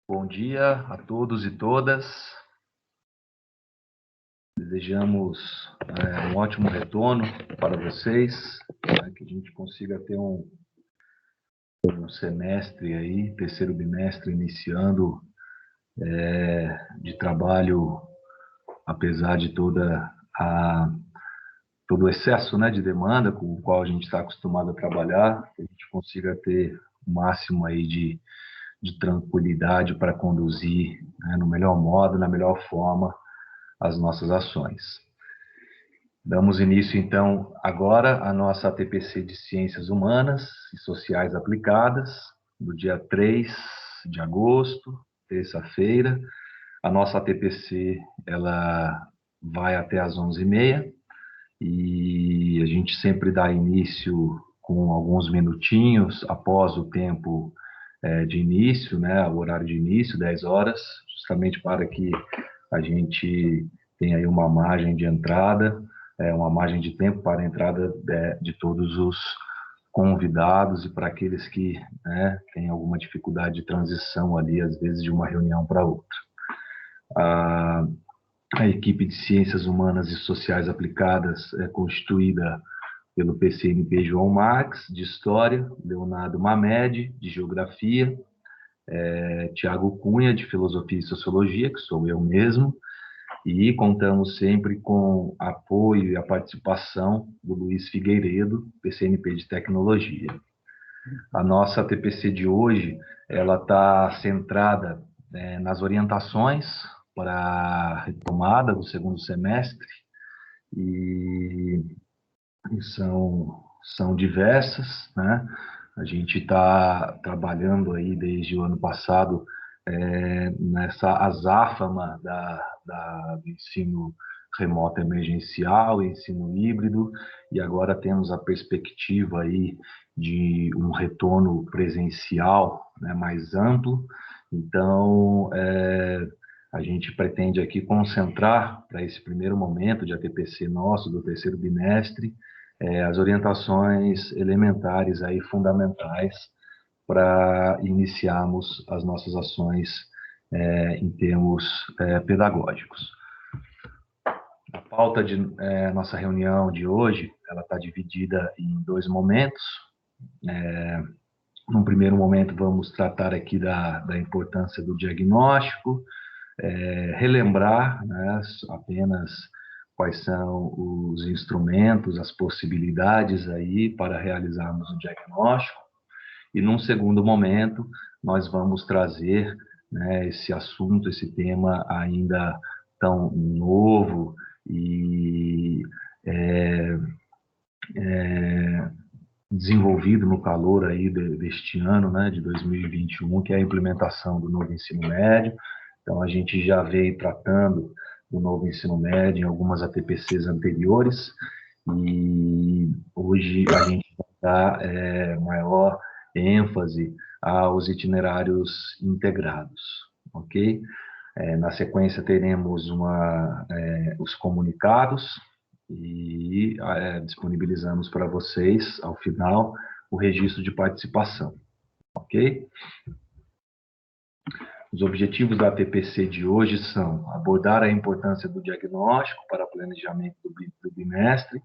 Bom dia a todos e todas. Desejamos um ótimo retorno para vocês, que a gente consiga ter um semestre aí, terceiro bimestre iniciando de trabalho, apesar de todo o excesso, né, de demanda com o qual a gente está acostumado a trabalhar, que a gente consiga ter o máximo aí de tranquilidade para conduzir, né, no melhor modo, na melhor forma, as nossas ações. Damos início, então, agora à nossa TPC de Ciências Humanas e Sociais Aplicadas, do dia 3 de agosto, terça-feira. A nossa TPC, ela vai até às 11h30, e a gente sempre dá início com alguns minutinhos após o tempo de início, né, o horário de início, 10 horas, justamente para que a gente tenha aí uma margem de entrada, uma margem de tempo para a entrada de todos os convidados e para aqueles que, né, têm alguma dificuldade de transição ali, às vezes, de uma reunião para outra. A equipe de Ciências Humanas e Sociais Aplicadas é constituída pelo PCNP João Marques, de História, Leonardo Mamed, de Geografia, Tiago Cunha, de Filosofia e Sociologia, que sou eu mesmo, e contamos sempre com apoio e a participação do Luiz Figueiredo, PCNP de Tecnologia. A nossa TPC de hoje, ela está centrada nas orientações para a retomada do segundo semestre, e são diversas, né? A gente está trabalhando aí desde o ano passado nessa azáfama do ensino remoto emergencial, ensino híbrido, e agora temos a perspectiva aí de um retorno presencial, né, mais amplo. Então, a gente pretende aqui concentrar para esse primeiro momento de ATPC nosso, do terceiro bimestre, as orientações elementares aí, fundamentais, para iniciarmos as nossas ações em termos pedagógicos. A pauta de nossa reunião de hoje, ela está dividida em dois momentos. Num primeiro momento, vamos tratar aqui da importância do diagnóstico, relembrar, né, apenas quais são os instrumentos, as possibilidades aí para realizarmos o diagnóstico. E num segundo momento, nós vamos trazer, né, esse assunto, esse tema ainda tão novo e desenvolvido no calor aí deste ano, né, de 2021, que é a implementação do novo ensino médio. Então, a gente já veio tratando do novo ensino médio em algumas ATPCs anteriores, e hoje a gente dá maior ênfase aos itinerários integrados, ok? Na sequência, teremos os comunicados, e disponibilizamos para vocês, ao final, o registro de participação, ok? Os objetivos da TPC de hoje são abordar a importância do diagnóstico para planejamento do bimestre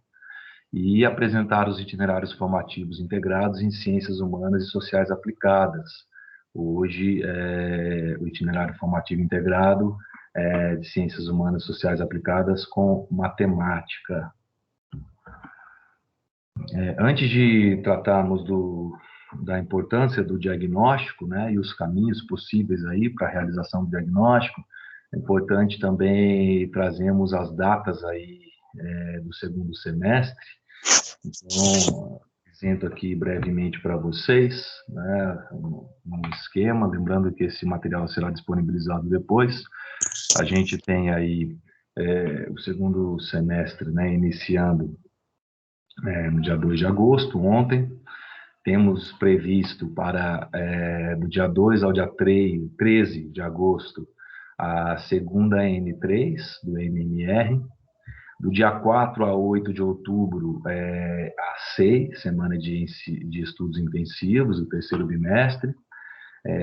e apresentar os itinerários formativos integrados em ciências humanas e sociais aplicadas. Hoje, o itinerário formativo integrado de ciências humanas e sociais aplicadas com matemática. Antes de tratarmos da importância do diagnóstico, né, e os caminhos possíveis aí para a realização do diagnóstico, é importante também trazermos as datas aí do segundo semestre. Então, apresento aqui brevemente para vocês, né, um esquema, lembrando que esse material será disponibilizado depois. A gente tem aí o segundo semestre, né, iniciando no dia 2 de agosto, ontem. Temos previsto para do dia 2 ao dia 13 de agosto, a segunda N3 do MMR. Do dia 4 a 8 de outubro, a SEI, Semana de Estudos Intensivos, do terceiro bimestre.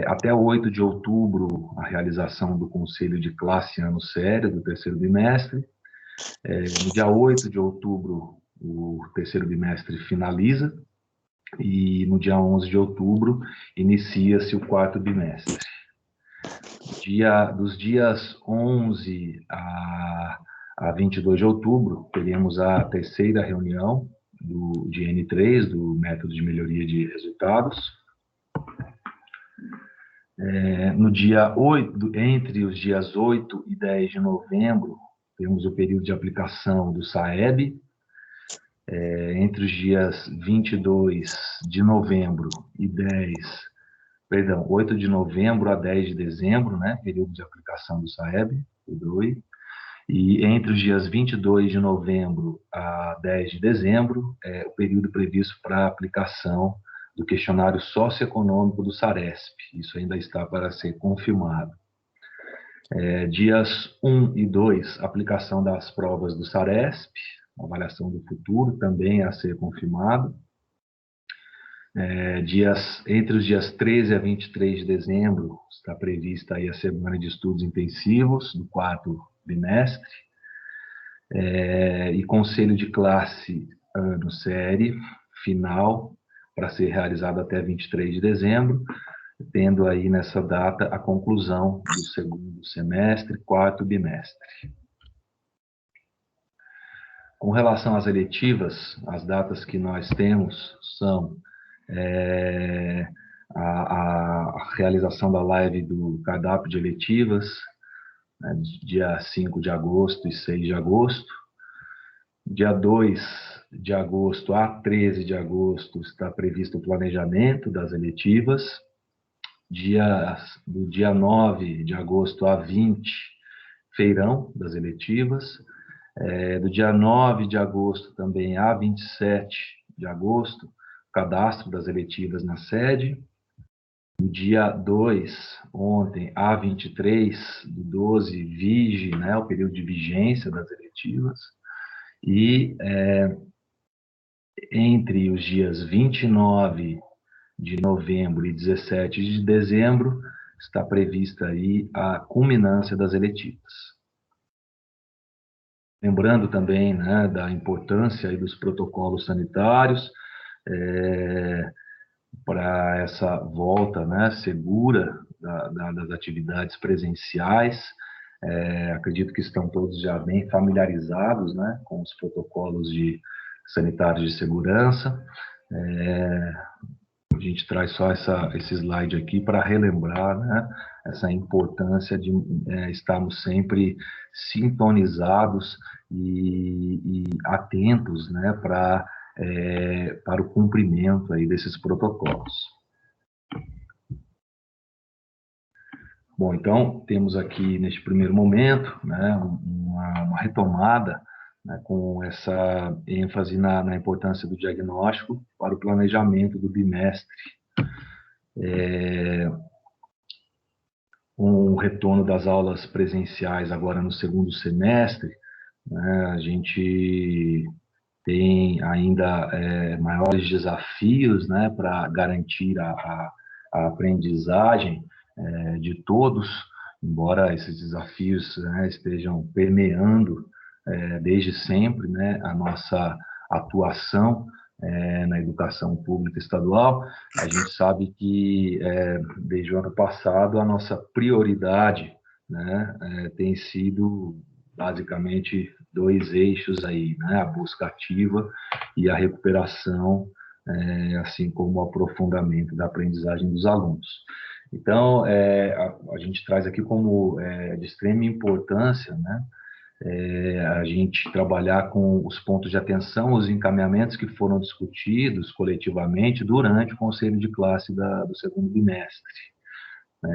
Até 8 de outubro, a realização do Conselho de Classe Ano Sério do terceiro bimestre. No dia 8 de outubro, o terceiro bimestre finaliza, e no dia 11 de outubro, inicia-se o quarto bimestre. Dos dias 11 a 22 de outubro, teremos a terceira reunião de N3, do Método de Melhoria de Resultados. No dia 8, entre os dias 8 e 10 de novembro, temos o período de aplicação do SAEB. Entre os dias 22 de novembro e 8 de novembro a 10 de dezembro, né, período de aplicação do SAEB, e entre os dias 22 de novembro a 10 de dezembro, o período previsto para a aplicação do questionário socioeconômico do SARESP. Isso ainda está para ser confirmado. Dias 1 e 2, aplicação das provas do SARESP, avaliação do futuro, também a ser confirmado. Entre os dias 13 a 23 de dezembro, está prevista aí a semana de estudos intensivos do quarto bimestre, e conselho de classe ano série final, para ser realizado até 23 de dezembro, tendo aí nessa data a conclusão do segundo semestre, quarto bimestre. Com relação às eletivas, as datas que nós temos são a realização da live do cardápio de eletivas, né, dia 5 de agosto e 6 de agosto. Dia 2 de agosto a 13 de agosto está previsto o planejamento das eletivas. Do dia 9 de agosto a 20, feirão das eletivas. Do dia 9 de agosto também a 27 de agosto, cadastro das eletivas na sede. No dia 2, ontem, a 23 do 12, vige, né, o período de vigência das eletivas. E entre os dias 29 de novembro e 17 de dezembro, está prevista aí a culminância das eletivas. Lembrando também, né, da importância aí dos protocolos sanitários para essa volta, né, segura das atividades presenciais. Acredito que estão todos já bem familiarizados, né, com os protocolos sanitários de segurança. A gente traz só esse slide aqui para relembrar, né, essa importância de estarmos sempre sintonizados e atentos, né, para o cumprimento aí desses protocolos. Bom, então, temos aqui, neste primeiro momento, né, uma retomada, né, com essa ênfase na importância do diagnóstico para o planejamento do bimestre. Com o retorno das aulas presenciais agora no segundo semestre, né, a gente tem ainda maiores desafios, né, para garantir a aprendizagem de todos, embora esses desafios, né, estejam permeando desde sempre, né, a nossa atuação na educação pública estadual. A gente sabe que desde o ano passado a nossa prioridade, né, tem sido basicamente dois eixos aí, né, a busca ativa e a recuperação, assim como o aprofundamento da aprendizagem dos alunos. Então, a gente traz aqui como de extrema importância, né, a gente trabalhar com os pontos de atenção, os encaminhamentos que foram discutidos coletivamente durante o conselho de classe do segundo bimestre.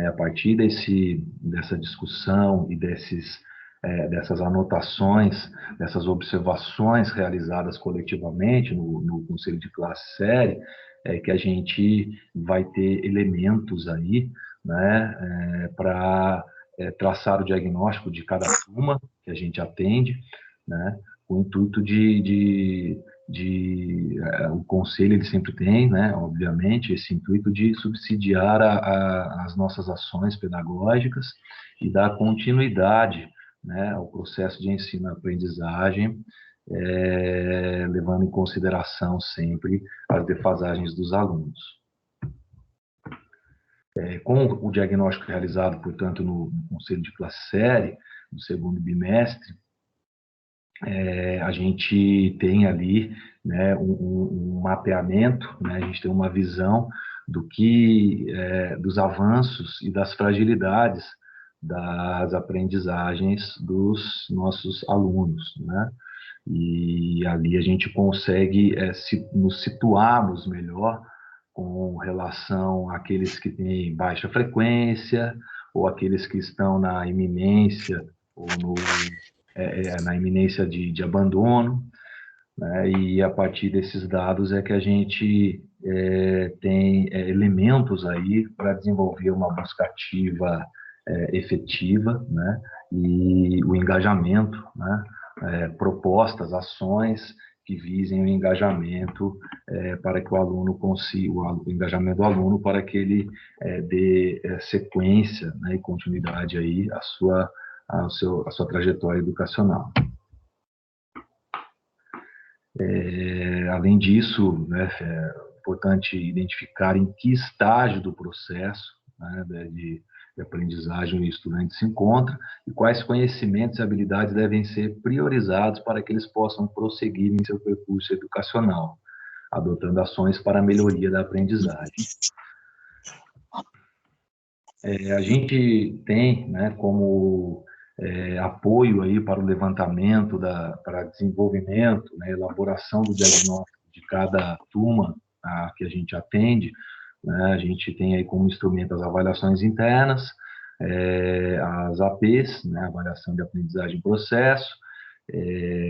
A partir dessa discussão e dessas anotações, dessas observações realizadas coletivamente no conselho de classe série, que a gente vai ter elementos aí, né, para traçar o diagnóstico de cada turma que a gente atende, né, com o intuito de o conselho ele sempre tem, né, obviamente, esse intuito de subsidiar as nossas ações pedagógicas e dar continuidade, né, ao processo de ensino-aprendizagem, levando em consideração sempre as defasagens dos alunos. Com o diagnóstico realizado, portanto, no conselho de classe série, no segundo bimestre, a gente tem ali, né, um mapeamento, né, a gente tem uma visão dos avanços e das fragilidades das aprendizagens dos nossos alunos, né? E ali a gente consegue nos situarmos melhor com relação àqueles que têm baixa frequência ou aqueles que estão na iminência ou na iminência de abandono, né? E a partir desses dados é que a gente tem elementos aí para desenvolver uma busca ativa efetiva, né? E o engajamento, né? Propostas, ações que visem o engajamento para que o aluno consiga, o engajamento do aluno para que ele dê sequência, né, e continuidade aí à sua trajetória educacional. Além disso, né, é importante identificar em que estágio do processo, né, de aprendizagem o estudante se encontra e quais conhecimentos e habilidades devem ser priorizados para que eles possam prosseguir em seu percurso educacional, adotando ações para a melhoria da aprendizagem. A gente tem, né, como apoio aí para o levantamento, para desenvolvimento, né, elaboração do diagnóstico de cada turma que a gente atende, né, a gente tem aí como instrumento as avaliações internas, as APs, né, avaliação de aprendizagem e processo,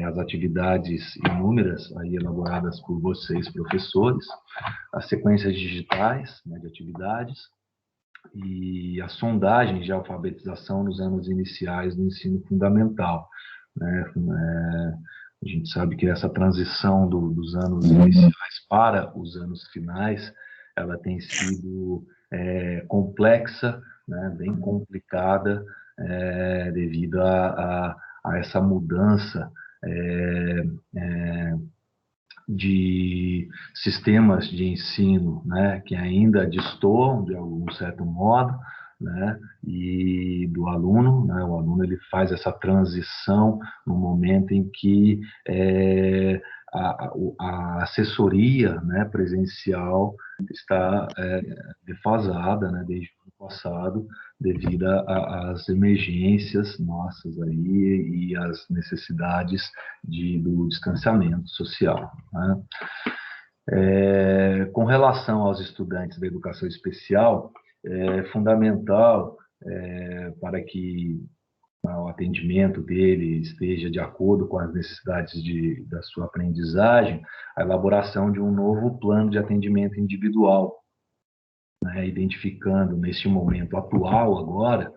as atividades inúmeras aí elaboradas por vocês, professores, as sequências digitais, né, de atividades, e a sondagem de alfabetização nos anos iniciais do ensino fundamental, né? A gente sabe que essa transição dos anos iniciais para os anos finais, ela tem sido complexa, né? Bem complicada, devido a essa mudança de sistemas de ensino, né, que ainda destoam de algum certo modo, né, e do aluno, né, o aluno ele faz essa transição no momento em que a assessoria, né, presencial está defasada, né, desde o ano passado, devido às emergências nossas aí e às necessidades do distanciamento social, né? Com relação aos estudantes da educação especial, é fundamental para que o atendimento dele esteja de acordo com as necessidades da sua aprendizagem, a elaboração de um novo plano de atendimento individual, né, identificando neste momento atual agora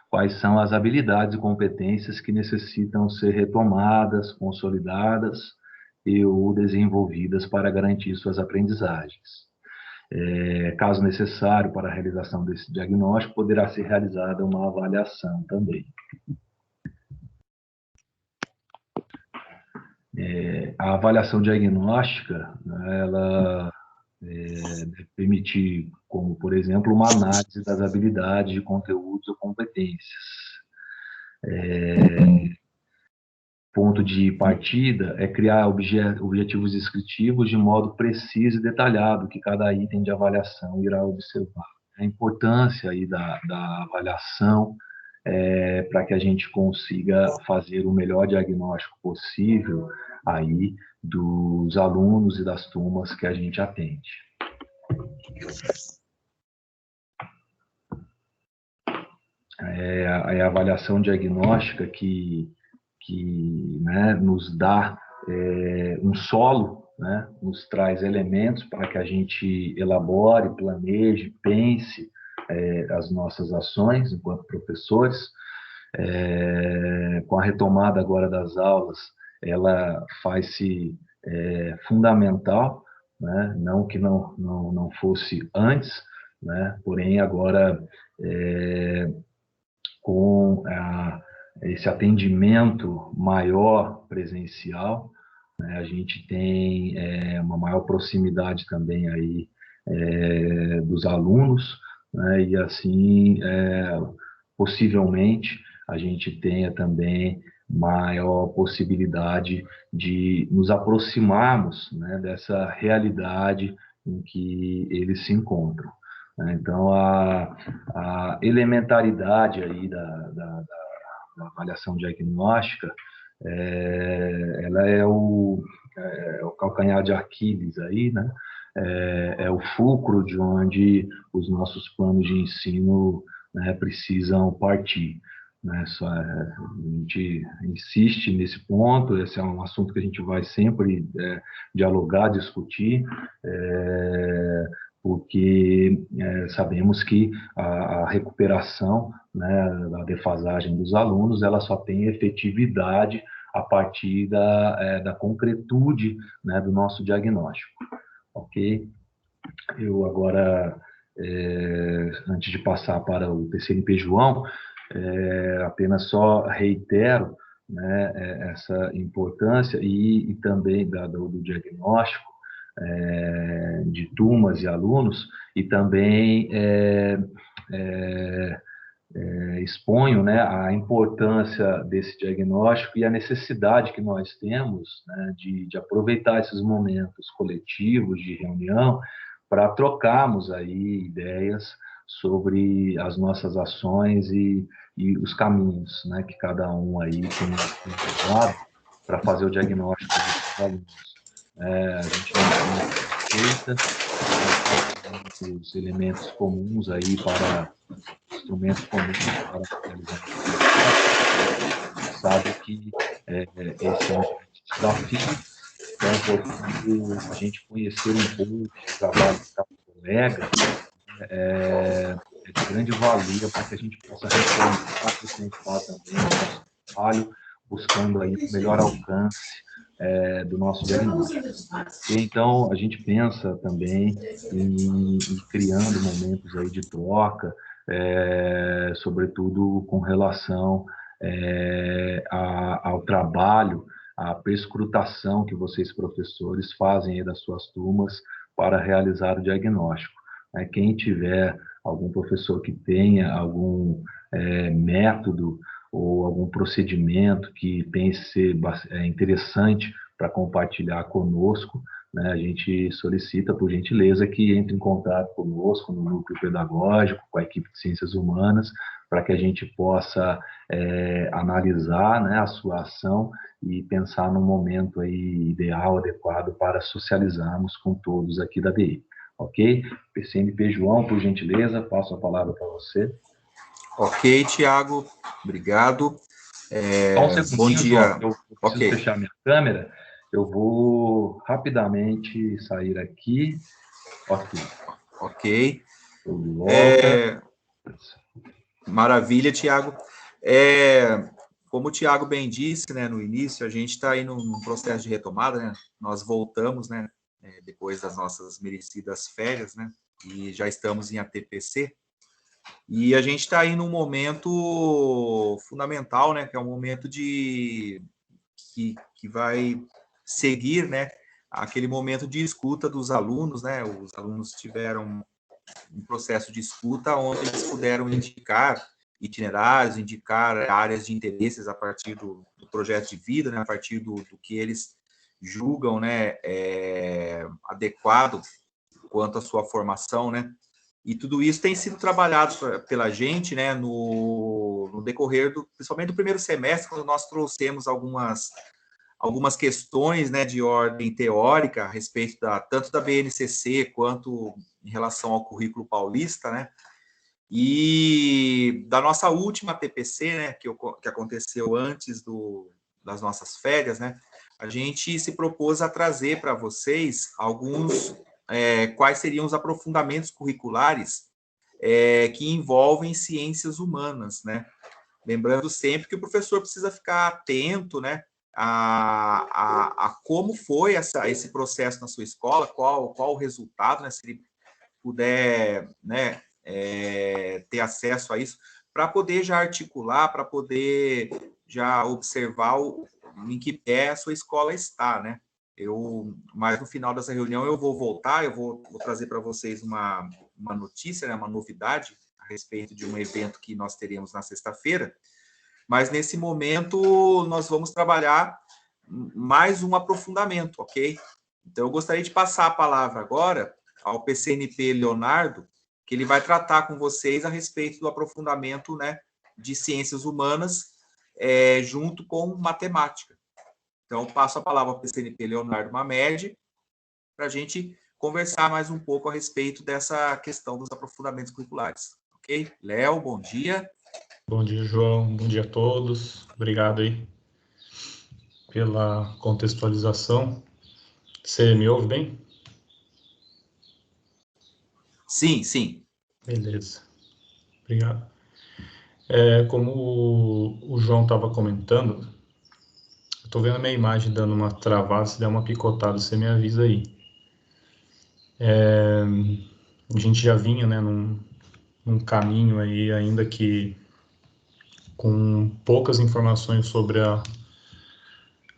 quais são as habilidades e competências que necessitam ser retomadas, consolidadas ou desenvolvidas para garantir suas aprendizagens. Caso necessário para a realização desse diagnóstico, poderá ser realizada uma avaliação também. A avaliação diagnóstica, né, ela deve permitir, como, por exemplo, uma análise das habilidades de conteúdos ou competências. Ponto de partida é criar objetivos descritivos de modo preciso e detalhado, que cada item de avaliação irá observar. A importância aí da avaliação para que a gente consiga fazer o melhor diagnóstico possível aí dos alunos e das turmas que a gente atende. A avaliação diagnóstica que né, nos dá um solo, né, nos traz elementos para que a gente elabore, planeje, pense as nossas ações enquanto professores. Com a retomada agora das aulas, ela faz-se fundamental, né? Não que não fosse antes, né? Porém, agora, com esse atendimento maior presencial, né, a gente tem uma maior proximidade também aí dos alunos, né, e assim, possivelmente, a gente tenha também maior possibilidade de nos aproximarmos, né, dessa realidade em que eles se encontram. Então, a elementaridade aí da avaliação diagnóstica, ela é o calcanhar de Aquiles aí, né? É o fulcro de onde os nossos planos de ensino, né, precisam partir. Né? A gente insiste nesse ponto, esse é um assunto que a gente vai sempre dialogar, discutir, porque sabemos que a recuperação, né, da defasagem dos alunos, ela só tem efetividade a partir da concretude, né, do nosso diagnóstico. Ok? Eu agora, antes de passar para o TCNP João, apenas só reitero, né, essa importância e também do diagnóstico de turmas e alunos, e também exponho, né, a importância desse diagnóstico e a necessidade que nós temos, né, de aproveitar esses momentos coletivos de reunião para trocarmos aí ideias sobre as nossas ações e os caminhos, né, que cada um aí tem usado para fazer o diagnóstico dos alunos. A gente não tem receita, os elementos comuns aí para instrumentos comuns para realizar o diagnóstico. Sabe que esse é um desafio, então é importante a gente conhecer um pouco do trabalho de cada colega, de grande valia para que a gente possa reforçar também o nosso trabalho, buscando aí um melhor alcance do nosso diagnóstico. E então, a gente pensa também em criando momentos aí de troca, sobretudo com relação ao trabalho, à perscrutação que vocês, professores, fazem aí das suas turmas para realizar o diagnóstico. Quem tiver algum professor que tenha algum método ou algum procedimento que pense ser interessante para compartilhar conosco, né, a gente solicita, por gentileza, que entre em contato conosco no núcleo pedagógico, com a equipe de ciências humanas, para que a gente possa analisar, né, a sua ação e pensar num momento aí ideal, adequado para socializarmos com todos aqui da DI. Ok? PCNP João, por gentileza, passo a palavra para você. Ok, Tiago, obrigado. Só um segundinho, bom dia. João, eu preciso fechar minha câmera. Eu vou rapidamente sair aqui. Ok. Estou de volta. Maravilha, Tiago. Como o Tiago bem disse, né, no início, a gente está aí num processo de retomada, né? Nós voltamos, né, depois das nossas merecidas férias, né? E já estamos em ATPC. E a gente está aí num momento fundamental, né? Que é um momento que vai seguir, né? Aquele momento de escuta dos alunos, né? Os alunos tiveram um processo de escuta onde eles puderam indicar itinerários, indicar áreas de interesses a partir do projeto de vida, né? A partir do que eles julgam, né? Adequado quanto à sua formação, né? E tudo isso tem sido trabalhado pela gente, né, no decorrer principalmente do primeiro semestre, quando nós trouxemos algumas questões, né, de ordem teórica a respeito tanto da BNCC quanto em relação ao currículo paulista, né, e da nossa última TPC, né, que aconteceu antes das nossas férias, né, a gente se propôs a trazer para vocês quais seriam os aprofundamentos curriculares que envolvem ciências humanas, né? Lembrando sempre que o professor precisa ficar atento, né, a como foi esse processo na sua escola, qual o resultado, né? Se ele puder, né, ter acesso a isso, para poder já articular, para poder já observar em que pé a sua escola está, né? Mas no final dessa reunião eu vou voltar, eu vou trazer para vocês uma notícia, né, uma novidade a respeito de um evento que nós teremos na sexta-feira, mas nesse momento nós vamos trabalhar mais um aprofundamento, ok? Então eu gostaria de passar a palavra agora ao PCNP Leonardo, que ele vai tratar com vocês a respeito do aprofundamento, né, de ciências humanas junto com matemática. Então, passo a palavra ao PCNP Leonardo Mamed para a gente conversar mais um pouco a respeito dessa questão dos aprofundamentos curriculares. Ok? Léo, bom dia. Bom dia, João. Bom dia a todos. Obrigado aí pela contextualização. Você me ouve bem? Sim, sim. Beleza. Obrigado. Como o João estava comentando, estou vendo a minha imagem dando uma travada, se der uma picotada, você me avisa aí. A gente já vinha, né, num caminho aí, ainda que com poucas informações sobre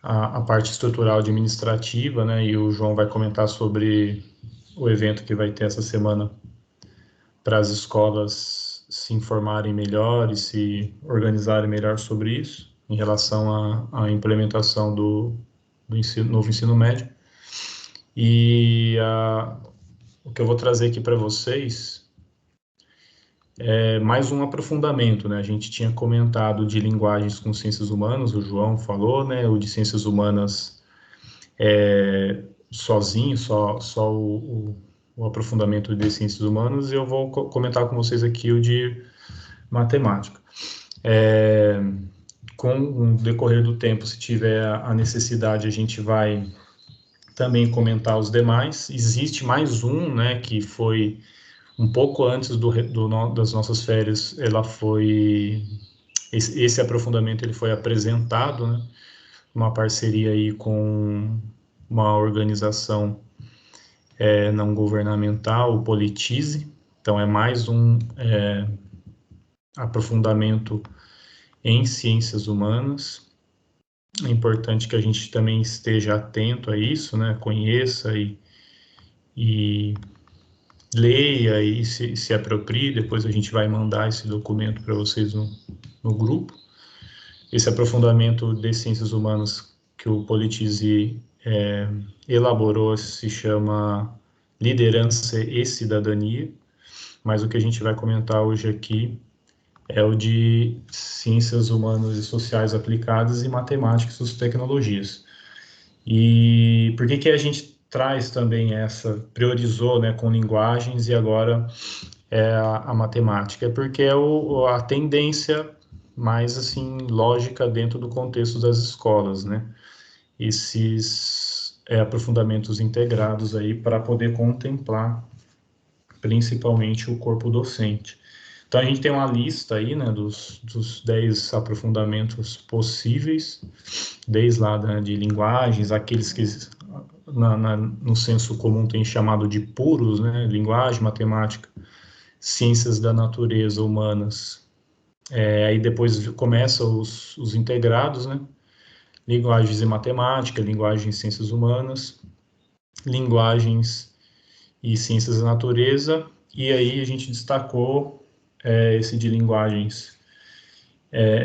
a parte estrutural administrativa, né, e o João vai comentar sobre o evento que vai ter essa semana para as escolas se informarem melhor e se organizarem melhor sobre isso, em relação à implementação do novo ensino médio. E o que eu vou trazer aqui para vocês é mais um aprofundamento, né? A gente tinha comentado de linguagens com ciências humanas, o João falou, né? O de ciências humanas sozinho, só o aprofundamento de ciências humanas, e eu vou comentar com vocês aqui o de matemática. Com o decorrer do tempo, se tiver a necessidade, a gente vai também comentar os demais. Existe mais um, né, que foi um pouco antes das nossas férias, esse aprofundamento ele foi apresentado, né, uma parceria aí com uma organização não governamental, o Politize. Então, é mais um aprofundamento em ciências humanas. É importante que a gente também esteja atento a isso, né? Conheça e leia e se aproprie. Depois a gente vai mandar esse documento para vocês no grupo. Esse aprofundamento de ciências humanas que o Politize elaborou se chama Liderança e Cidadania, mas o que a gente vai comentar hoje aqui é o de Ciências Humanas e Sociais Aplicadas e Matemática e Tecnologias. E por que a gente traz também priorizou, né, com linguagens e agora a matemática? É porque é a tendência mais, assim, lógica dentro do contexto das escolas, né? Esses aprofundamentos integrados aí para poder contemplar principalmente o corpo docente. Então, a gente tem uma lista aí, né, dos 10 aprofundamentos possíveis, desde lá de linguagens, aqueles que no senso comum tem chamado de puros, né, linguagem, matemática, ciências da natureza, humanas. Aí depois começam os integrados, né, linguagens e matemática, linguagens e ciências humanas, linguagens e ciências da natureza, e aí a gente destacou esse de linguagens,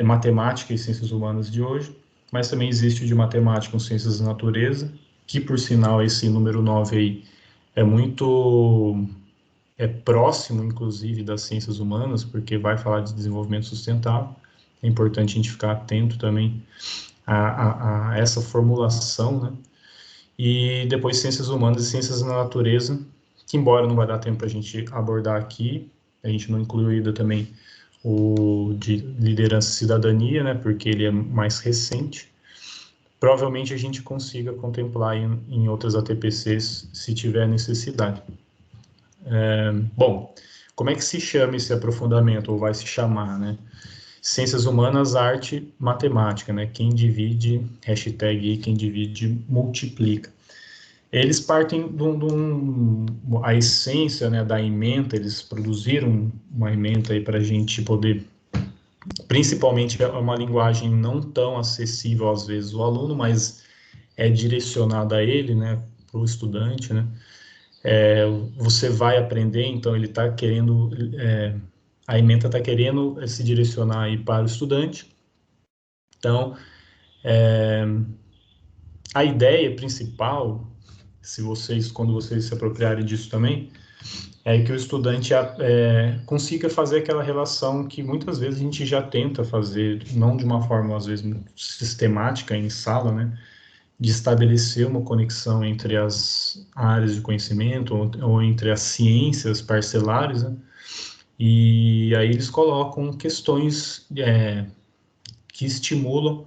matemática e ciências humanas de hoje, mas também existe o de matemática com ciências da natureza, que por sinal esse número 9 aí é próximo, inclusive, das ciências humanas, porque vai falar de desenvolvimento sustentável. É importante a gente ficar atento também a essa formulação, né? E depois ciências humanas e ciências da natureza, que embora não vai dar tempo para a gente abordar aqui, a gente não incluiu ainda também o de liderança e cidadania, né, porque ele é mais recente. Provavelmente a gente consiga contemplar em outras ATPCs, se tiver necessidade. Bom, como é que se chama esse aprofundamento, ou vai se chamar, né? ciências humanas, arte, matemática, né? Quem divide, hashtag aí, quem divide, multiplica. Eles partem a essência, né, da ementa, eles produziram uma ementa aí para a gente poder, principalmente é uma linguagem não tão acessível às vezes ao aluno, mas é direcionada a ele, né, para o estudante, né. Você vai aprender, então ele está querendo, a ementa está querendo se direcionar aí para o estudante. Então, a ideia principal, quando vocês se apropriarem disso também, é que o estudante consiga fazer aquela relação que muitas vezes a gente já tenta fazer, não de uma forma, às vezes, muito sistemática em sala, né? De estabelecer uma conexão entre as áreas de conhecimento ou entre as ciências parcelares, né? E aí eles colocam questões que estimulam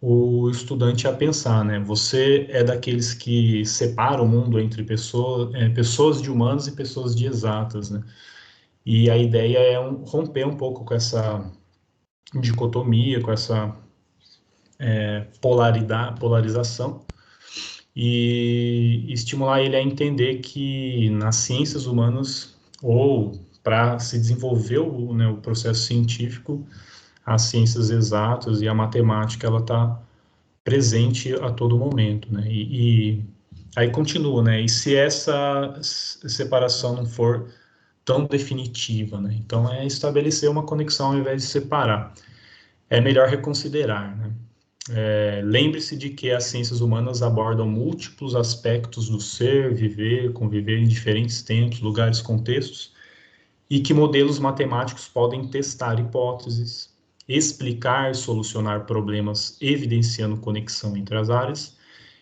o estudante a pensar, né? Você é daqueles que separa o mundo entre pessoas de humanos e pessoas de exatas, né? E a ideia é romper um pouco com essa dicotomia, com essa polarização, e estimular ele a entender que nas ciências humanas, ou para se desenvolver o processo científico, as ciências exatas e a matemática, ela está presente a todo momento, né? E aí continua, né? E se essa separação não for tão definitiva, né? Então é estabelecer uma conexão ao invés de separar. É melhor reconsiderar, né? Lembre-se de que as ciências humanas abordam múltiplos aspectos do ser, viver, conviver em diferentes tempos, lugares, contextos, e que modelos matemáticos podem testar hipóteses, explicar, solucionar problemas, evidenciando conexão entre as áreas,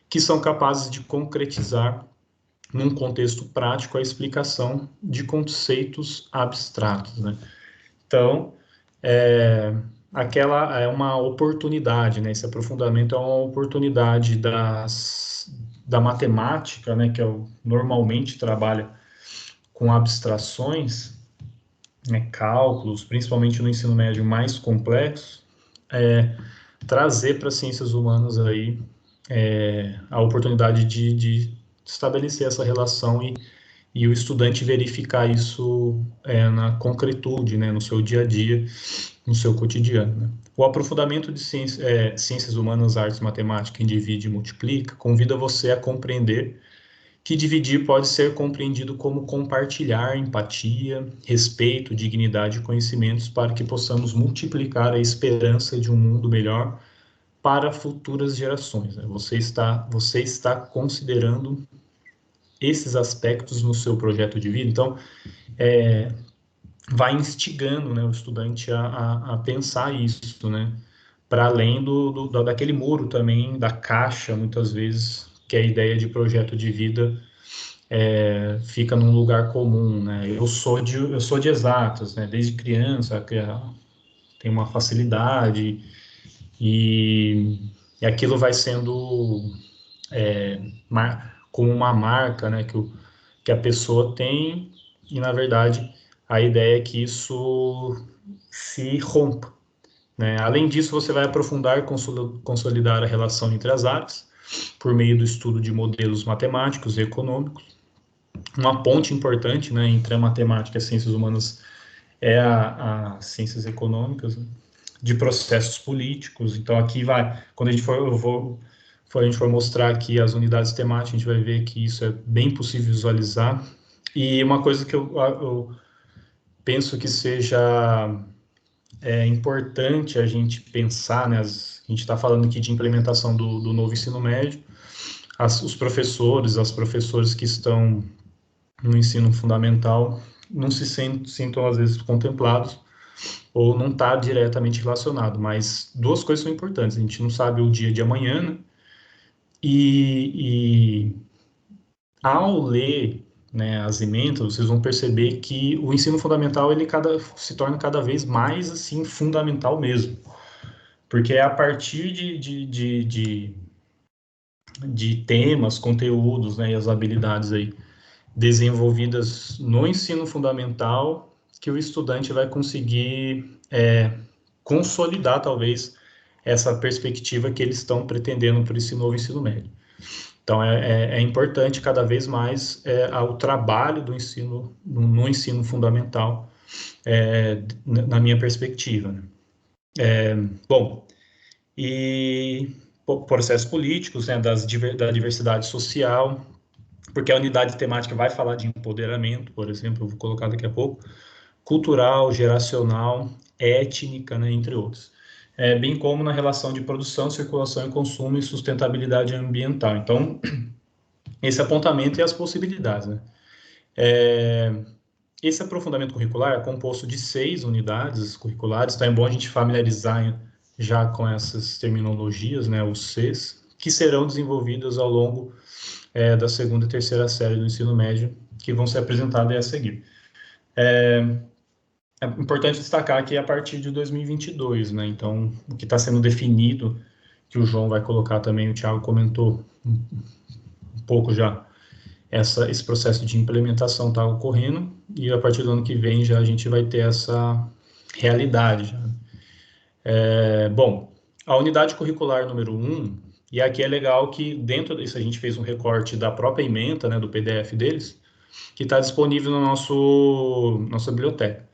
que são capazes de concretizar, num contexto prático, a explicação de conceitos abstratos, né? Então, aquela é uma oportunidade, né? Esse aprofundamento é uma oportunidade da matemática, né? Que normalmente trabalha com abstrações, né? Cálculos, principalmente no ensino médio mais complexo, trazer para as ciências humanas aí a oportunidade de estabelecer essa relação e o estudante verificar isso na concretude, né, no seu dia a dia, no seu cotidiano. Né? O aprofundamento de ciências humanas, artes, matemática, quem divide e multiplica, convida você a compreender que dividir pode ser compreendido como compartilhar empatia, respeito, dignidade e conhecimentos para que possamos multiplicar a esperança de um mundo melhor para futuras gerações. Né? Você está considerando esses aspectos no seu projeto de vida, então vai instigando, né, o estudante a pensar isso, né, para além daquele muro também, da caixa, muitas vezes, que a ideia de projeto de vida fica num lugar comum, né, eu sou de exatas, né, desde criança, tem uma facilidade, e aquilo vai sendo como uma marca, né, que a pessoa tem, e na verdade a ideia é que isso se rompa, né? Além disso, você vai aprofundar e consolidar a relação entre as áreas por meio do estudo de modelos matemáticos e econômicos. Uma ponte importante, né, entre a matemática e as ciências humanas é as ciências econômicas, né, de processos políticos. Então aqui quando a gente for mostrar aqui as unidades temáticas, a gente vai ver que isso é bem possível visualizar. E uma coisa que eu penso que seja importante a gente pensar, né? A gente está falando aqui de implementação do novo ensino médio, os professores, as professoras que estão no ensino fundamental não se sintam, às vezes, contemplados ou não está diretamente relacionado, mas duas coisas são importantes, a gente não sabe o dia de amanhã, né? E ao ler, né, as ementas, vocês vão perceber que o ensino fundamental se torna cada vez mais assim fundamental mesmo, porque é a partir de temas, conteúdos, né, e as habilidades aí desenvolvidas no ensino fundamental que o estudante vai conseguir consolidar, talvez, essa perspectiva que eles estão pretendendo para esse novo ensino médio. Então, é importante cada vez mais o trabalho do ensino, no ensino fundamental, na minha perspectiva. Bom, e processos políticos, né, da diversidade social, porque a unidade temática vai falar de empoderamento, por exemplo, eu vou colocar daqui a pouco, cultural, geracional, étnica, né, entre outros. Bem como na relação de produção, circulação e consumo e sustentabilidade ambiental. Então, esse apontamento e as possibilidades, né? Esse aprofundamento curricular é composto de 6 unidades curriculares, então é bom a gente familiarizar já com essas terminologias, né, os Cs, que serão desenvolvidas ao longo da segunda e terceira série do ensino médio, que vão ser apresentadas a seguir. É importante destacar que é a partir de 2022, né, então o que está sendo definido, que o João vai colocar também, o Thiago comentou um pouco já, esse processo de implementação está ocorrendo, e a partir do ano que vem já a gente vai ter essa realidade. Bom, a unidade curricular número 1, e aqui é legal que dentro disso a gente fez um recorte da própria ementa, né, do PDF deles, que está disponível no nossa biblioteca.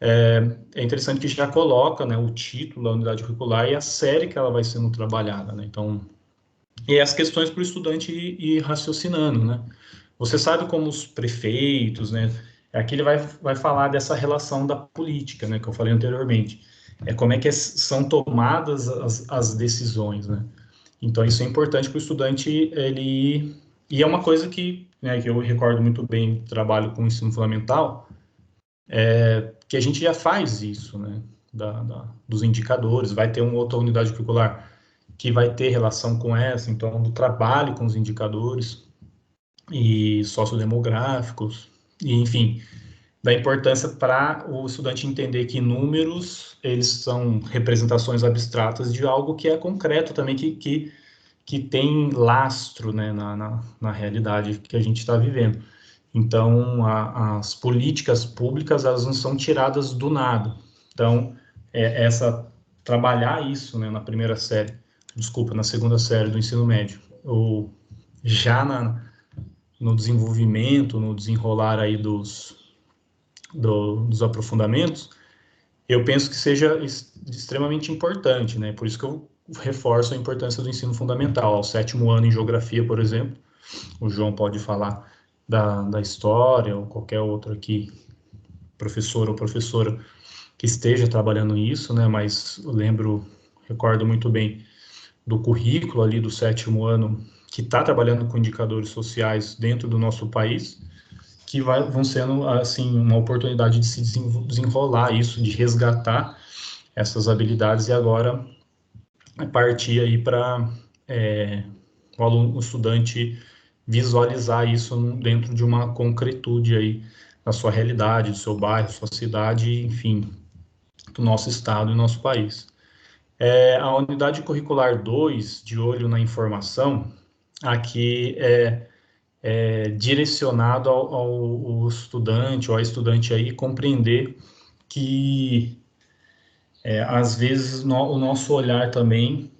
É interessante que já coloca, né, o título da unidade curricular e a série que ela vai sendo trabalhada, né? Então, e as questões para o estudante ir raciocinando, né? Você sabe como os prefeitos, né? Aqui ele vai falar dessa relação da política, né? Que eu falei anteriormente. Como é que são tomadas as decisões, né? Então, isso é importante para o estudante, ele... E é uma coisa que, né, que eu recordo muito bem do trabalho com o ensino fundamental, que a gente já faz isso, né? Dos indicadores, vai ter uma outra unidade curricular que vai ter relação com essa, então, do trabalho com os indicadores e sociodemográficos, e, enfim, da importância para o estudante entender que números, eles são representações abstratas de algo que é concreto também, que tem lastro, né, na realidade que a gente está vivendo. Então, as políticas públicas, elas não são tiradas do nada. Então, trabalhar isso, né, na segunda série do ensino médio, ou já no desenvolvimento, no desenrolar aí dos aprofundamentos, eu penso que seja extremamente importante, né? Por isso que eu reforço a importância do ensino fundamental. Ao 7º ano em geografia, por exemplo, o João pode falar da história, ou qualquer outro aqui, professor ou professora, que esteja trabalhando nisso, né? Mas eu recordo muito bem do currículo ali do 7º ano, que está trabalhando com indicadores sociais dentro do nosso país, que vão sendo, assim, uma oportunidade de se desenrolar isso, de resgatar essas habilidades, e agora partir aí para o estudante visualizar isso dentro de uma concretude aí da sua realidade, do seu bairro, sua cidade, enfim, do nosso estado e nosso país. A unidade curricular 2, de olho na informação, aqui direcionado ao estudante ou à estudante aí compreender que às vezes o nosso olhar também,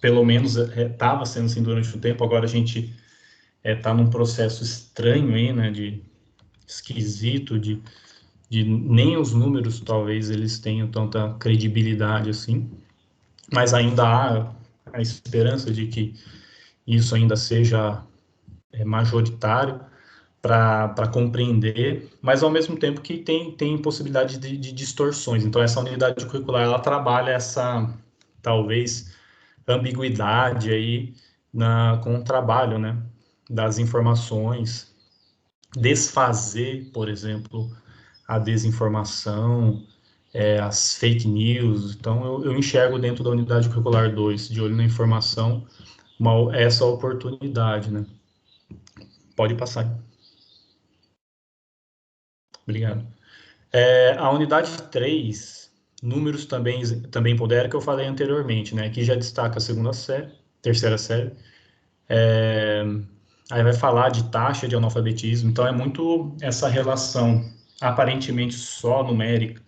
pelo menos estava sendo assim durante o tempo, agora a gente está num processo estranho aí, né, de esquisito, de nem os números talvez eles tenham tanta credibilidade assim, mas ainda há a esperança de que isso ainda seja majoritário para compreender, mas ao mesmo tempo que tem possibilidade de distorções. Então, essa unidade curricular, ela trabalha essa, talvez, ambiguidade aí com o trabalho, né, das informações, desfazer, por exemplo, a desinformação, as fake news. Então, eu enxergo dentro da unidade curricular 2, de olho na informação, essa oportunidade, né? Pode passar. Obrigado. A unidade 3, números também empodera, que eu falei anteriormente, né? Aqui já destaca a terceira série. Aí vai falar de taxa de analfabetismo, então é muito essa relação aparentemente só numérica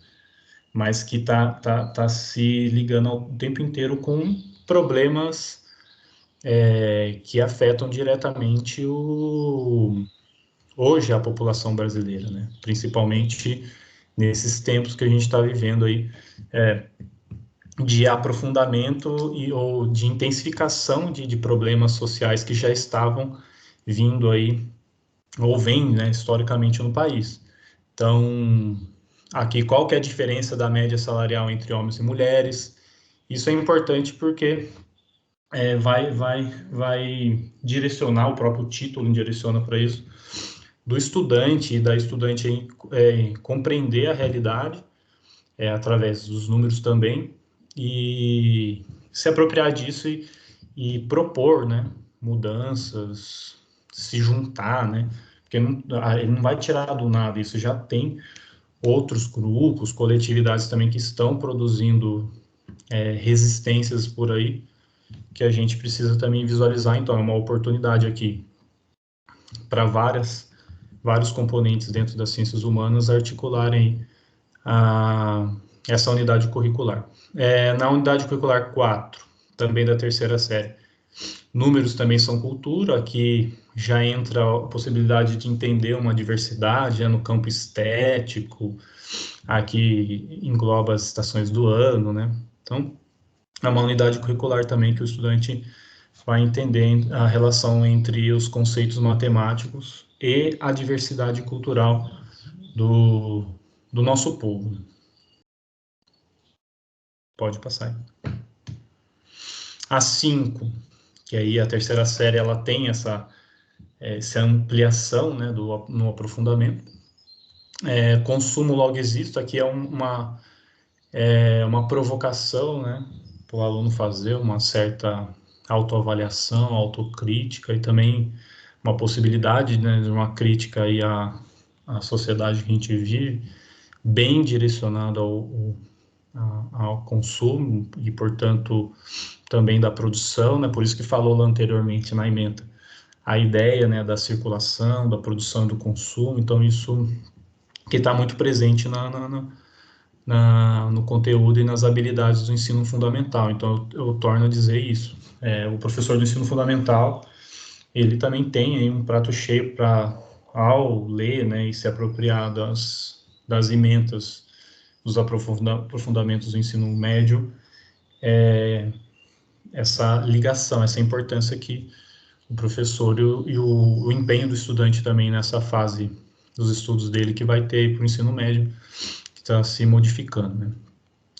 mas que tá se ligando o tempo inteiro com problemas que afetam diretamente hoje a população brasileira, né? Principalmente nesses tempos que a gente está vivendo aí, de aprofundamento ou de intensificação de problemas sociais que já estavam vindo aí, ou vêm, né, historicamente no país. Então, aqui, qual que é a diferença da média salarial entre homens e mulheres? Isso é importante porque vai direcionar, o próprio título direciona para isso, do estudante e da estudante em compreender a realidade, através dos números também, e se apropriar disso e propor, né, mudanças, se juntar, né, porque ele não vai tirar do nada, isso já tem outros grupos, coletividades também que estão produzindo resistências por aí, que a gente precisa também visualizar. Então, é uma oportunidade aqui para vários componentes dentro das ciências humanas articularem essa unidade curricular. Na unidade curricular 4, também da terceira série, números também são cultura, aqui já entra a possibilidade de entender uma diversidade no campo estético, aqui engloba as estações do ano, né? Então, é uma unidade curricular também que o estudante vai entender a relação entre os conceitos matemáticos e a diversidade cultural do nosso povo. Pode passar. A 5, que aí a terceira série ela tem essa ampliação, né, no aprofundamento. Consumo logo existo, aqui é uma provocação, né, para o aluno fazer uma certa autoavaliação, autocrítica e também uma possibilidade, né, de uma crítica aí à sociedade que a gente vive, bem direcionada ao consumo e, portanto, também da produção, né, por isso que falou lá anteriormente na ementa, a ideia, né, da circulação, da produção e do consumo, então isso que está muito presente no conteúdo e nas habilidades do ensino fundamental. Então, eu torno a dizer isso. O professor do ensino fundamental, ele também tem aí um prato cheio para, ao ler, né, e se apropriar das ementas, dos aprofundamentos do ensino médio, essa ligação, essa importância que o professor e o empenho do estudante também nessa fase dos estudos dele que vai ter para o ensino médio, que está se modificando, né?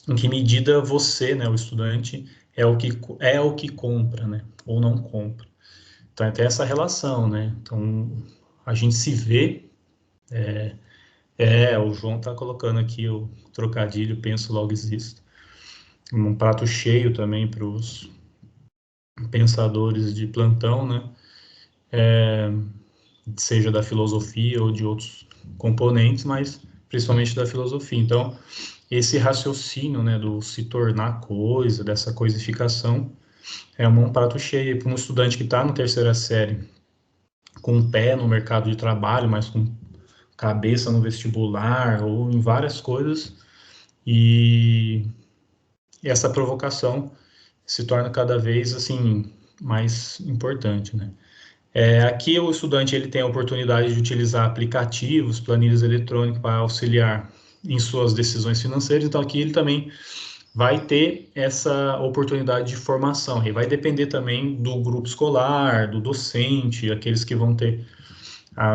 Em que medida você, né, o estudante, é o que compra, né, ou não compra. Então, tem essa relação, né? Então, a gente se vê... o João está colocando aqui o trocadilho, penso logo existo. Um prato cheio também para os pensadores de plantão, né? Seja da filosofia ou de outros componentes, mas principalmente da filosofia. Então, esse raciocínio, né, do se tornar coisa, dessa coisificação, é um prato cheio para um estudante que está na terceira série, com um pé no mercado de trabalho, mas com cabeça no vestibular ou em várias coisas, e essa provocação se torna cada vez assim mais importante, né? Aqui o estudante ele tem a oportunidade de utilizar aplicativos, planilhas eletrônicas para auxiliar em suas decisões financeiras, então aqui ele também vai ter essa oportunidade de formação, e vai depender também do grupo escolar, do docente, aqueles que vão ter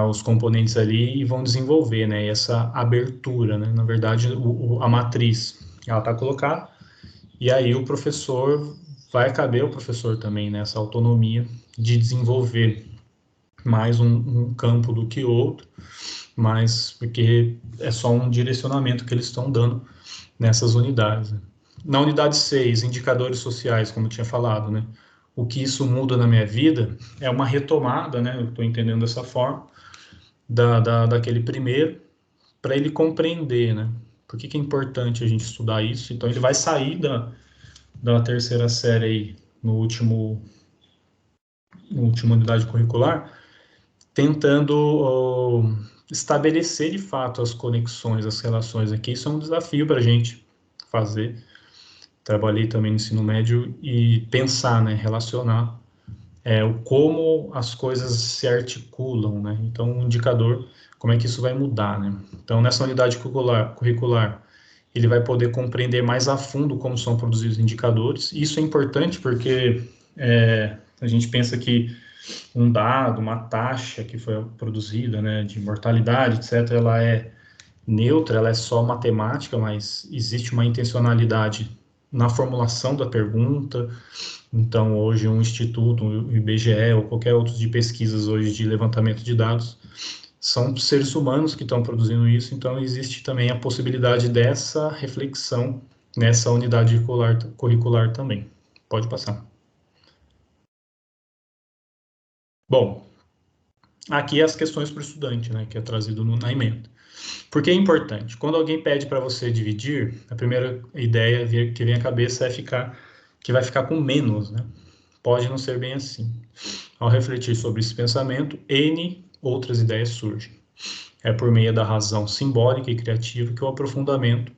os componentes ali e vão desenvolver, né, essa abertura, né, na verdade a matriz, ela está colocada, e aí o professor, vai caber ao professor também nessa autonomia de desenvolver mais um campo do que outro, mas porque é só um direcionamento que eles estão dando nessas unidades, né. Na unidade 6, indicadores sociais, como eu tinha falado, né, o que isso muda na minha vida é uma retomada, né, eu estou entendendo dessa forma, daquele primeiro, para ele compreender, né, por que é importante a gente estudar isso. Então, ele vai sair da terceira série aí, no última unidade curricular, tentando estabelecer de fato as conexões, as relações aqui. Isso é um desafio para a gente, fazer. Trabalhei também no ensino médio e pensar, né, relacionar como as coisas se articulam, né? Então, um indicador, como é que isso vai mudar, né? Então, nessa unidade curricular, ele vai poder compreender mais a fundo como são produzidos indicadores. Isso é importante porque a gente pensa que um dado, uma taxa que foi produzida, né, de mortalidade, etc., ela é neutra, ela é só matemática, mas existe uma intencionalidade na formulação da pergunta. Então, hoje, um instituto, um IBGE ou qualquer outro de pesquisas hoje de levantamento de dados, são seres humanos que estão produzindo isso, então existe também a possibilidade dessa reflexão nessa unidade curricular também. Pode passar. Bom, aqui as questões para o estudante, né, que é trazido na ementa. Por que é importante? Quando alguém pede para você dividir, a primeira ideia que vem à cabeça é que vai ficar com menos, né? Pode não ser bem assim. Ao refletir sobre esse pensamento, N outras ideias surgem. É por meio da razão simbólica e criativa que o aprofundamento,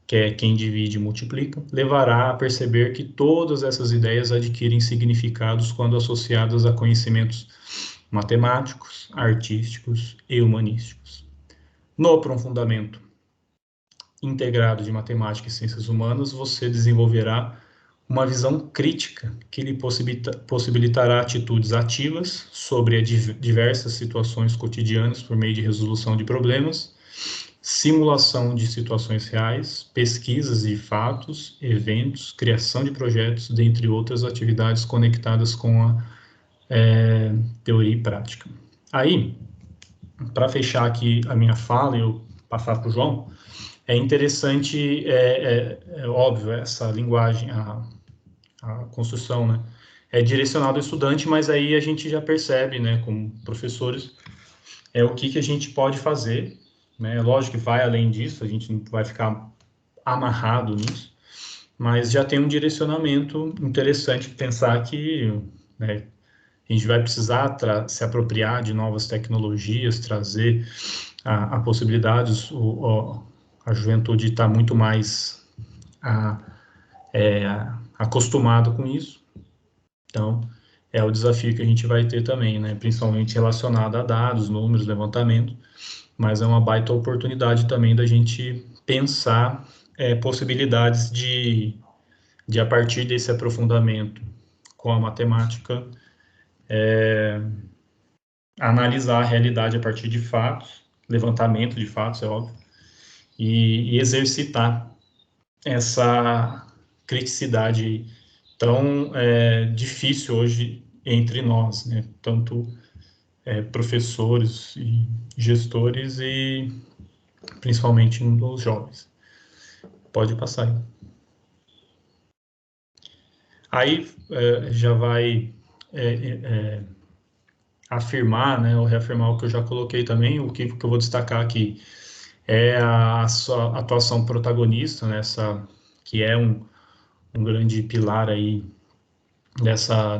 que é quem divide e multiplica, levará a perceber que todas essas ideias adquirem significados quando associadas a conhecimentos matemáticos, artísticos e humanísticos. No aprofundamento integrado de matemática e ciências humanas, você desenvolverá uma visão crítica que lhe possibilitará atitudes ativas sobre diversas situações cotidianas por meio de resolução de problemas, simulação de situações reais, pesquisas de fatos, eventos, criação de projetos, dentre outras atividades conectadas com a teoria e prática. Aí, para fechar aqui a minha fala e eu passar para o João, é interessante, óbvio, essa linguagem, a construção, né, é direcionada ao estudante, mas aí a gente já percebe, né, como professores, o que a gente pode fazer, né, lógico que vai além disso, a gente não vai ficar amarrado nisso, mas já tem um direcionamento interessante, pensar que, né, a gente vai precisar se apropriar de novas tecnologias, trazer a possibilidade, a juventude está muito mais acostumado com isso. Então, é o desafio que a gente vai ter também, né? Principalmente relacionado a dados, números, levantamento, mas é uma baita oportunidade também da gente pensar possibilidades de a partir desse aprofundamento com a matemática, analisar a realidade a partir de fatos, levantamento de fatos, é óbvio, e exercitar essa criticidade tão difícil hoje entre nós, né? Tanto professores e gestores e principalmente nos jovens. Pode passar aí. Aí já vai afirmar, né, ou reafirmar o que eu já coloquei também, o que eu vou destacar aqui é a sua atuação protagonista nessa, que é um grande pilar aí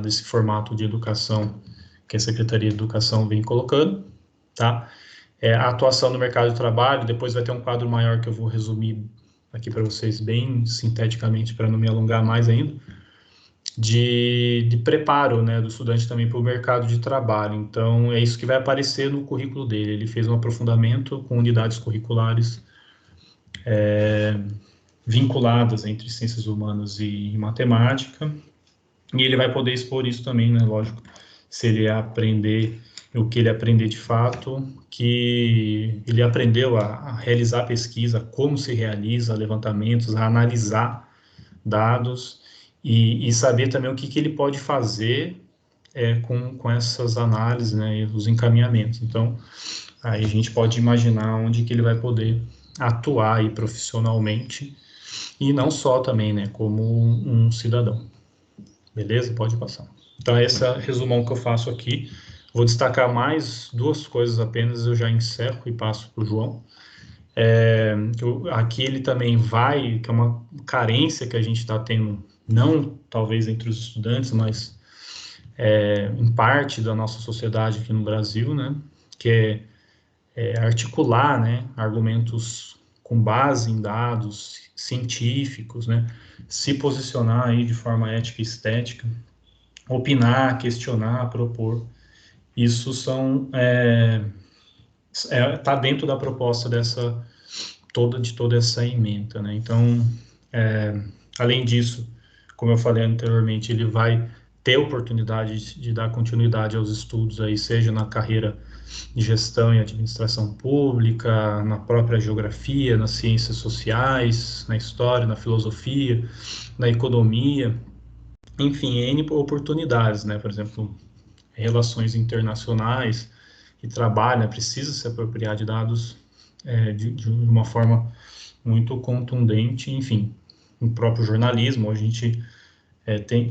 desse formato de educação que a Secretaria de Educação vem colocando, tá? A atuação no mercado de trabalho, depois vai ter um quadro maior que eu vou resumir aqui para vocês bem sinteticamente, para não me alongar mais ainda, de preparo, né, do estudante também para o mercado de trabalho. Então, é isso que vai aparecer no currículo dele. Ele fez um aprofundamento com unidades curriculares vinculadas entre ciências humanas e matemática, e ele vai poder expor isso também, né, lógico, se ele aprender o que ele aprender de fato, que ele aprendeu a realizar pesquisa, como se realiza levantamentos, a analisar dados e saber também o que ele pode fazer com essas análises, né, e os encaminhamentos. Então, aí a gente pode imaginar onde que ele vai poder atuar aí profissionalmente e não só também, né, como um cidadão. Beleza? Pode passar. Então, esse é o resumão que eu faço aqui. Vou destacar mais duas coisas apenas, eu já encerro e passo para o João. Aqui ele também vai, que é uma carência que a gente está tendo, não talvez entre os estudantes, mas em parte da nossa sociedade aqui no Brasil, né, que é articular, né, argumentos com base em dados científicos, né? Se posicionar aí de forma ética e estética, opinar, questionar, propor. Isso tá dentro da proposta de toda essa ementa, né? Então, além disso, como eu falei anteriormente, ele vai ter oportunidade de dar continuidade aos estudos aí, seja na carreira de gestão e administração pública, na própria geografia, nas ciências sociais, na história, na filosofia, na economia, enfim, N oportunidades, né? Por exemplo, relações internacionais e trabalho, né? Precisa se apropriar de dados de uma forma muito contundente, enfim, no próprio jornalismo, hoje a gente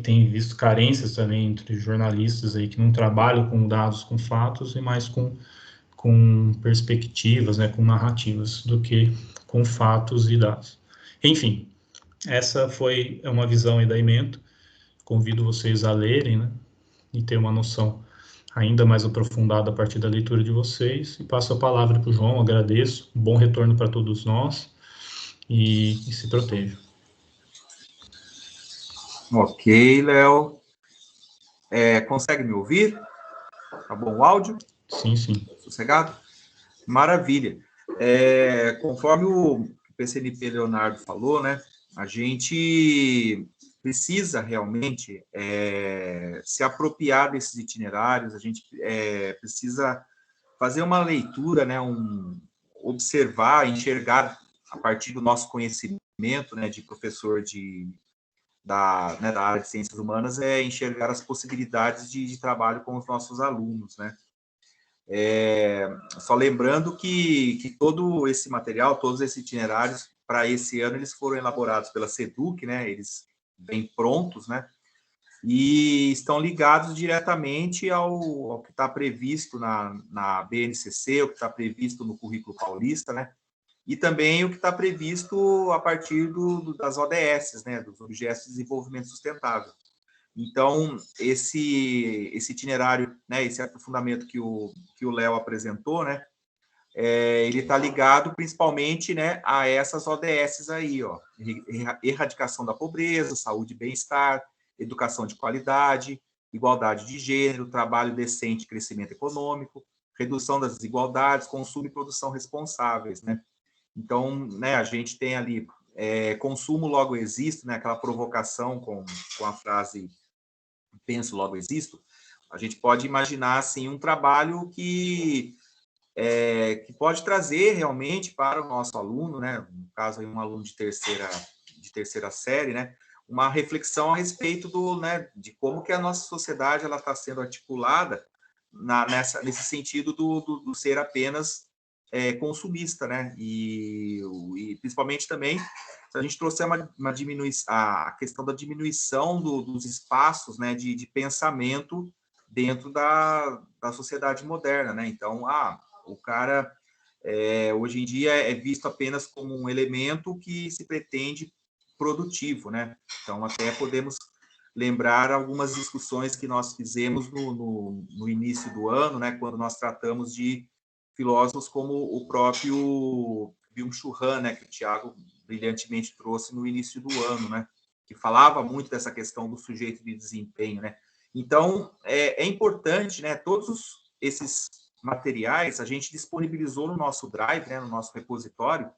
tem visto carências também entre jornalistas aí que não trabalham com dados, com fatos, e mais com perspectivas, né, com narrativas, do que com fatos e dados. Enfim, essa foi uma visão aí da Emento. Convido vocês a lerem, né, e ter uma noção ainda mais aprofundada a partir da leitura de vocês. E passo a palavra para o João, agradeço, um bom retorno para todos nós e se protejam. Ok, Léo. Consegue me ouvir? Tá bom o áudio? Sim, sim. Sossegado? Maravilha. Conforme o PCNP Leonardo falou, né, a gente precisa realmente se apropriar desses itinerários, a gente precisa fazer uma leitura, né, observar, enxergar a partir do nosso conhecimento, né, de professor da área de ciências humanas, enxergar as possibilidades de trabalho com os nossos alunos, né? Só lembrando que todo esse material, todos esses itinerários, para esse ano, eles foram elaborados pela SEDUC, né? Eles vêm prontos, né? E estão ligados diretamente ao que está previsto na BNCC, o que está previsto no currículo paulista, né? E também o que está previsto a partir das ODS, né? Dos Objetivos de Desenvolvimento Sustentável. Então, esse itinerário, né, esse aprofundamento que o Léo apresentou, né, ele está ligado principalmente, né, a essas ODS aí, ó, erradicação da pobreza, saúde e bem-estar, educação de qualidade, igualdade de gênero, trabalho decente e crescimento econômico, redução das desigualdades, consumo e produção responsáveis, né? Então, né, a gente tem ali consumo logo existo, né, aquela provocação com a frase penso, logo existo, a gente pode imaginar assim, um trabalho que pode trazer realmente para o nosso aluno, né, no caso, aí, um aluno de terceira série, né, uma reflexão a respeito de como que a nossa sociedade ela está sendo articulada nesse sentido do ser apenas consumista, né, e principalmente também se a gente trouxer a questão da diminuição dos espaços, né, de pensamento dentro da sociedade moderna, né? Então, o cara hoje em dia é visto apenas como um elemento que se pretende produtivo, né? Então, até podemos lembrar algumas discussões que nós fizemos no início do ano, né, quando nós tratamos de filósofos como o próprio Byung-Chul Han, né, que o Tiago brilhantemente trouxe no início do ano, né, que falava muito dessa questão do sujeito de desempenho, né. Então, é importante, né, todos esses materiais a gente disponibilizou no nosso Drive, né, no nosso repositório,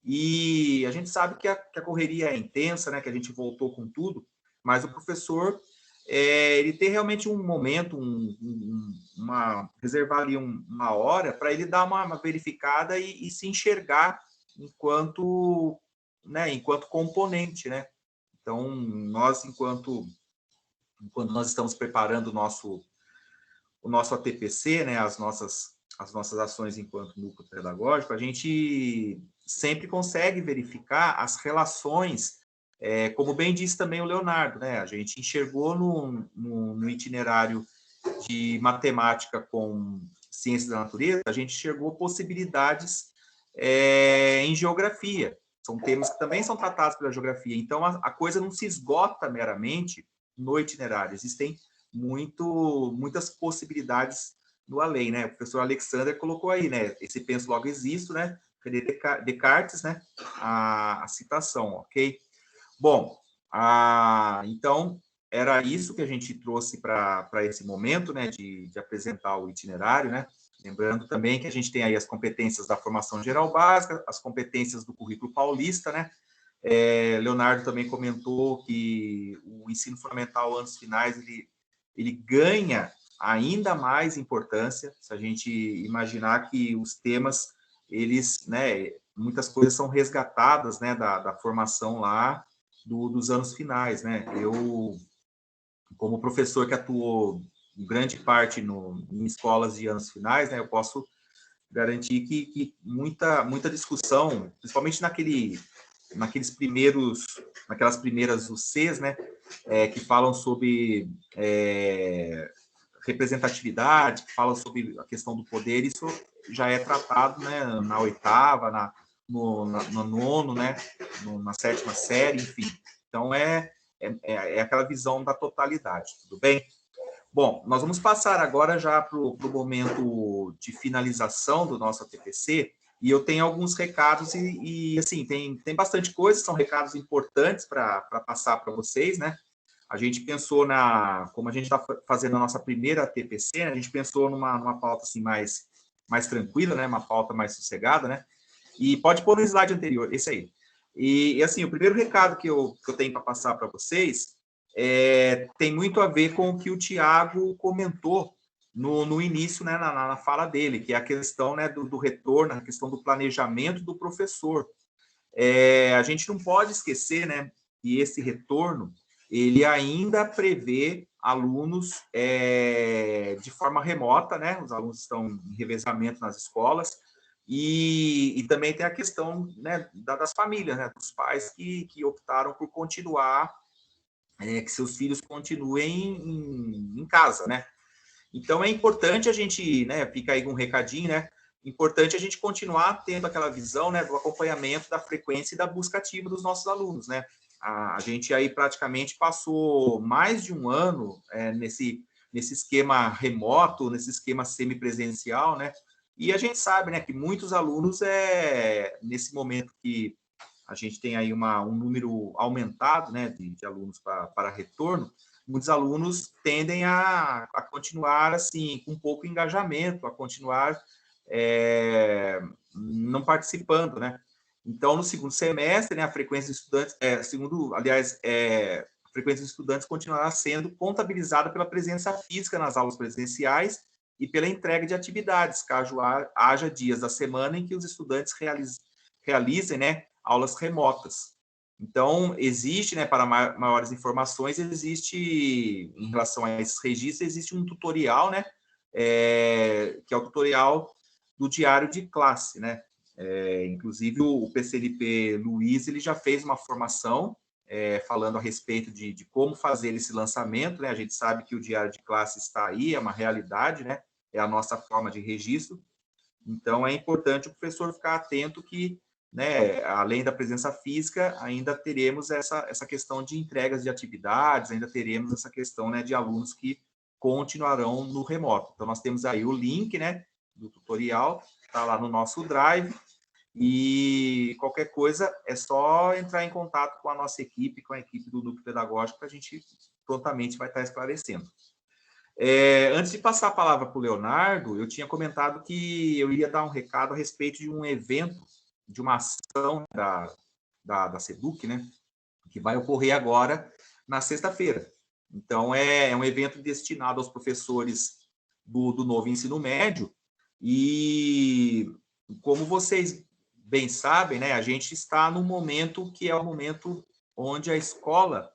e a gente sabe que a correria é intensa, né, que a gente voltou com tudo, mas o professor ele tem realmente um momento, reservar ali uma hora para ele dar uma verificada e se enxergar enquanto componente, né? Então, nós, enquanto nós estamos preparando o nosso ATPC, né, as nossas ações enquanto núcleo pedagógico, a gente sempre consegue verificar as relações, como bem disse também o Leonardo, né, a gente enxergou no itinerário de matemática com ciências da natureza, a gente enxergou possibilidades em geografia, são temas que também são tratados pela geografia, então a coisa não se esgota meramente no itinerário, existem muitas possibilidades no além, né? O professor Alexander colocou aí, né? Esse penso logo existo, né? René Descartes, né, a citação, ok? Bom, então, era isso que a gente trouxe para esse momento, né, de apresentar o itinerário, né? Lembrando também que a gente tem aí as competências da formação geral básica, as competências do currículo paulista, né? Leonardo também comentou que o ensino fundamental, anos finais, ele ganha ainda mais importância, se a gente imaginar que os temas, eles, né, muitas coisas são resgatadas, né, da formação lá dos anos finais, né? Eu, como professor que atuou em grande parte em escolas de anos finais, né, eu posso garantir que muita discussão, principalmente naquelas primeiras UCs, né, que falam sobre representatividade, que falam sobre a questão do poder, isso já é tratado, né, na oitava, no nono, né, na sétima série, enfim. Então, é aquela visão da totalidade, tudo bem? Bom, nós vamos passar agora já para o momento de finalização do nosso ATPC, e eu tenho alguns recados e assim, tem bastante coisa, são recados importantes para passar para vocês, né? A gente pensou como a gente está fazendo a nossa primeira ATPC, né, a gente pensou numa pauta assim mais tranquila, né? Uma pauta mais sossegada, né? E pode pôr no slide anterior, esse aí. E assim, o primeiro recado que eu tenho para passar para vocês tem muito a ver com o que o Tiago comentou no início, né, na fala dele, que é a questão, né, do retorno, a questão do planejamento do professor. A gente não pode esquecer, né, que esse retorno, ele ainda prevê alunos de forma remota, né, os alunos estão em revezamento nas escolas, e também tem a questão, né, das famílias, né, dos pais que optaram por continuar, que seus filhos continuem em casa, né? Então, é importante a gente, né, fica aí um recadinho, né, importante a gente continuar tendo aquela visão, né, do acompanhamento, da frequência e da busca ativa dos nossos alunos, né? A gente aí praticamente passou mais de um ano nesse esquema remoto, nesse esquema semipresencial, né? E a gente sabe, né, que muitos alunos, nesse momento que a gente tem aí um número aumentado, né, de alunos para retorno, muitos alunos tendem a continuar assim com pouco engajamento, a continuar não participando, né? Então, no segundo semestre, né, a frequência de estudantes, a frequência de estudantes continuará sendo contabilizada pela presença física nas aulas presenciais e pela entrega de atividades, caso haja dias da semana em que os estudantes realizem, né, aulas remotas. Então, existe, né, para maiores informações, existe, em relação a esses registros, existe um tutorial, né, que é o tutorial do diário de classe, né? Inclusive, o PCLP Luiz, ele já fez uma formação falando a respeito de como fazer esse lançamento, né? A gente sabe que o diário de classe está aí, é uma realidade, né? É a nossa forma de registro. Então, é importante o professor ficar atento que, né, além da presença física, ainda teremos essa questão de entregas de atividades, ainda teremos essa questão, né, de alunos que continuarão no remoto. Então, nós temos aí o link, né, do tutorial, está lá no nosso Drive, e qualquer coisa é só entrar em contato com a nossa equipe, com a equipe do Núcleo Pedagógico, que a gente prontamente vai estar esclarecendo. Antes de passar a palavra para o Leonardo, eu tinha comentado que eu ia dar um recado a respeito de um evento, de uma ação da SEDUC, né, que vai ocorrer agora na sexta-feira. Então, é um evento destinado aos professores do novo ensino médio, e como vocês bem sabem, né, a gente está num momento que é o momento onde a escola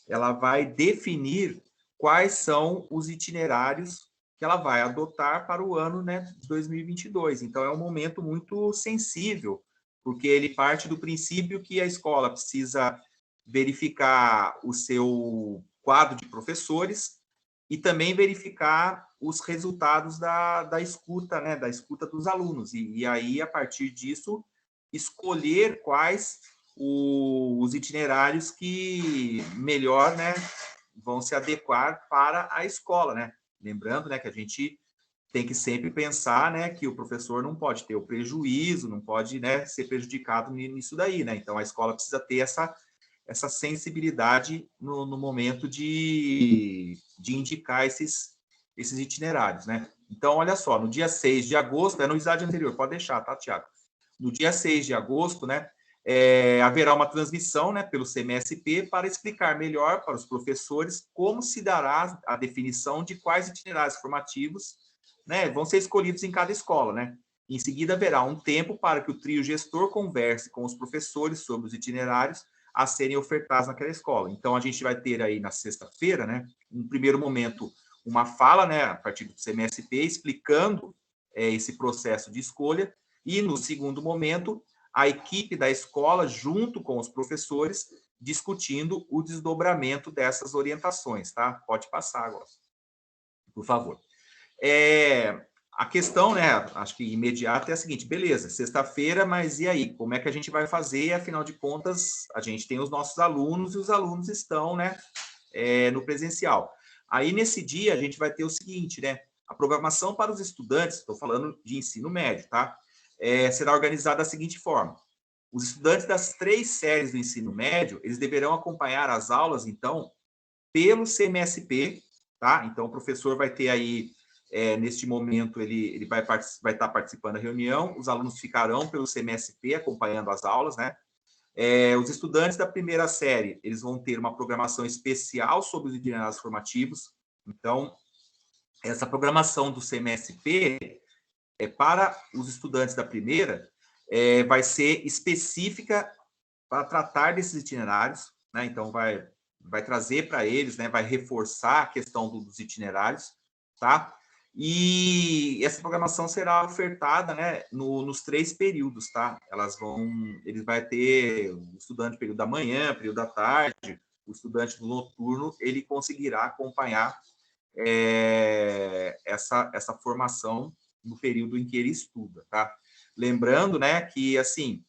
ela vai definir quais são os itinerários que ela vai adotar para o ano, né, de 2022. Então, é um momento muito sensível, porque ele parte do princípio que a escola precisa verificar o seu quadro de professores e também verificar os resultados da escuta, né, da escuta dos alunos. E aí, a partir disso, escolher quais os itinerários que melhor, né, vão se adequar para a escola, né? Lembrando, né, que a gente tem que sempre pensar, né, que o professor não pode ter o prejuízo, não pode, né, ser prejudicado nisso daí, né? Então, a escola precisa ter essa sensibilidade no momento de indicar esses itinerários, né? Então, olha só, no dia 6 de agosto, é no slide anterior, pode deixar, tá, Tiago? No dia 6 de agosto, né, haverá uma transmissão, né, pelo CMSP para explicar melhor para os professores como se dará a definição de quais itinerários formativos, né, vão ser escolhidos em cada escola, né? Em seguida, haverá um tempo para que o trio gestor converse com os professores sobre os itinerários a serem ofertados naquela escola. Então, a gente vai ter aí na sexta-feira, né, um primeiro momento, uma fala, né, a partir do CMSP, explicando esse processo de escolha, e no segundo momento, a equipe da escola, junto com os professores, discutindo o desdobramento dessas orientações, tá? Pode passar agora, por favor. A questão, né, acho que imediata é a seguinte, beleza, sexta-feira, mas e aí? Como é que a gente vai fazer? Afinal de contas, a gente tem os nossos alunos e os alunos estão, né, no presencial. Aí, nesse dia, a gente vai ter o seguinte, né, a programação para os estudantes, estou falando de ensino médio, tá? Será organizada da seguinte forma. Os estudantes das 3 séries do ensino médio, eles deverão acompanhar as aulas, então, pelo CMSP, tá? Então, o professor vai ter aí, neste momento, ele vai estar participando da reunião, os alunos ficarão pelo CMSP acompanhando as aulas, né? Os estudantes da primeira série, eles vão ter uma programação especial sobre os itinerários formativos. Então, essa programação do CMSP para os estudantes da primeira vai ser específica para tratar desses itinerários, né? Então, vai trazer para eles, né? Vai reforçar a questão dos itinerários, tá? E essa programação será ofertada, né, nos 3 períodos, tá? Eles vai ter o estudante período da manhã, período da tarde, o estudante do noturno, ele conseguirá acompanhar essa formação no período em que ele estuda, tá? Lembrando, né, que, assim,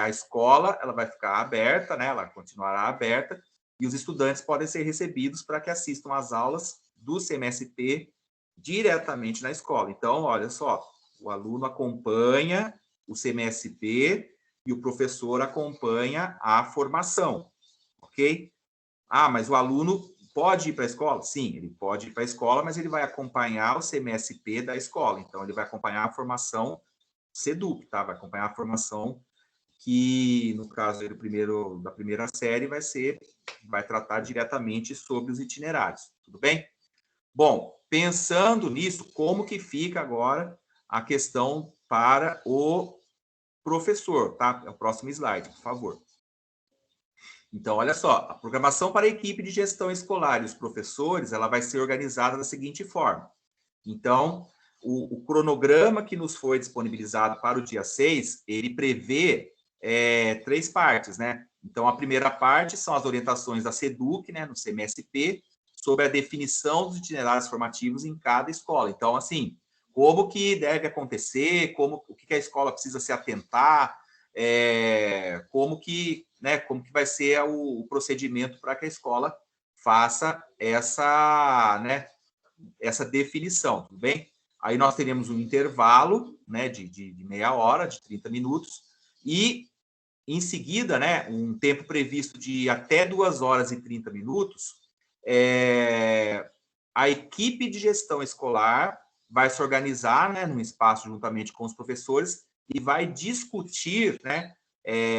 a escola, ela vai ficar aberta, né, ela continuará aberta, e os estudantes podem ser recebidos para que assistam às aulas do CMSP diretamente na escola. Então, olha só, o aluno acompanha o CMSP e o professor acompanha a formação, ok? Ah, mas o aluno pode ir para a escola? Sim, ele pode ir para a escola, mas ele vai acompanhar o CMSP da escola. Então, ele vai acompanhar a formação SEDUC, tá? Vai acompanhar a formação que, no caso da primeira série, vai tratar diretamente sobre os itinerários. Tudo bem? Bom, pensando nisso, como que fica agora a questão para o professor, tá? É o próximo slide, por favor. Então, olha só, a programação para a equipe de gestão escolar e os professores, ela vai ser organizada da seguinte forma. Então, o cronograma que nos foi disponibilizado para o dia 6, ele prevê 3 partes, né? Então, a primeira parte são as orientações da SEDUC, né, no CMSP, sobre a definição dos itinerários formativos em cada escola. Então, assim, como que deve acontecer, o que a escola precisa se atentar, como que vai ser o procedimento para que a escola faça essa definição, tudo bem? Aí nós teremos um intervalo, né, de meia hora, de 30 minutos, e em seguida, né, um tempo previsto de até 2 horas e 30 minutos, a equipe de gestão escolar vai se organizar, né, num espaço juntamente com os professores e vai discutir, né,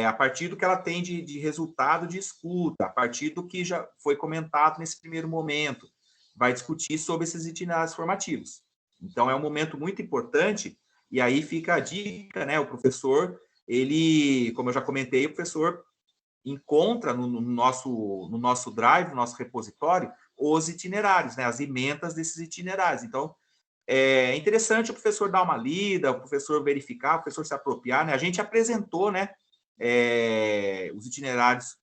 a partir do que ela tem de resultado de escuta, a partir do que já foi comentado nesse primeiro momento, vai discutir sobre esses itinerários formativos. Então, é um momento muito importante, e aí fica a dica, né, o professor, ele, como eu já comentei, o professor encontra no nosso drive, no nosso repositório, os itinerários, né, as emendas desses itinerários. Então, é interessante o professor dar uma lida, o professor verificar, o professor se apropriar, né? A gente apresentou, né, os itinerários,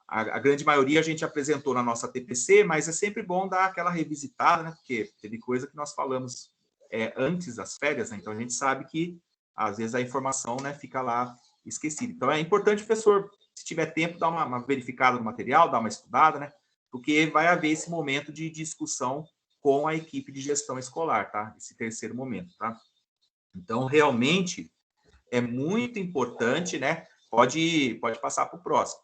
a grande maioria a gente apresentou na nossa TPC, mas é sempre bom dar aquela revisitada, né? Porque teve coisa que nós falamos antes das férias, né? Então a gente sabe que às vezes a informação, né, fica lá esquecida. Então é importante o professor, se tiver tempo, dar uma verificada no material, dar uma estudada, né? Porque vai haver esse momento de discussão com a equipe de gestão escolar, tá? Esse terceiro momento, tá? Então, realmente, é muito importante, né? Pode passar para o próximo.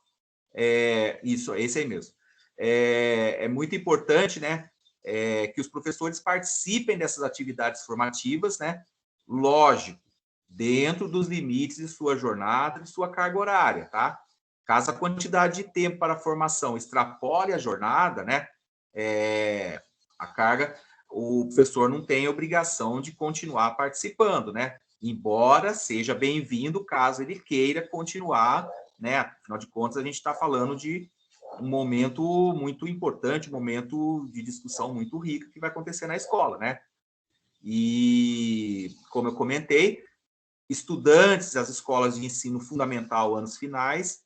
Isso, esse aí mesmo. É muito importante, né? Que os professores participem dessas atividades formativas, né? Lógico, dentro dos limites de sua jornada, de sua carga horária, tá? Caso a quantidade de tempo para a formação extrapole a jornada, né? A carga, o professor não tem obrigação de continuar participando, né? Embora seja bem-vindo caso ele queira continuar, né? Afinal de contas, a gente está falando de um momento muito importante, um momento de discussão muito rico que vai acontecer na escola, né? E, como eu comentei, estudantes das escolas de ensino fundamental, anos finais,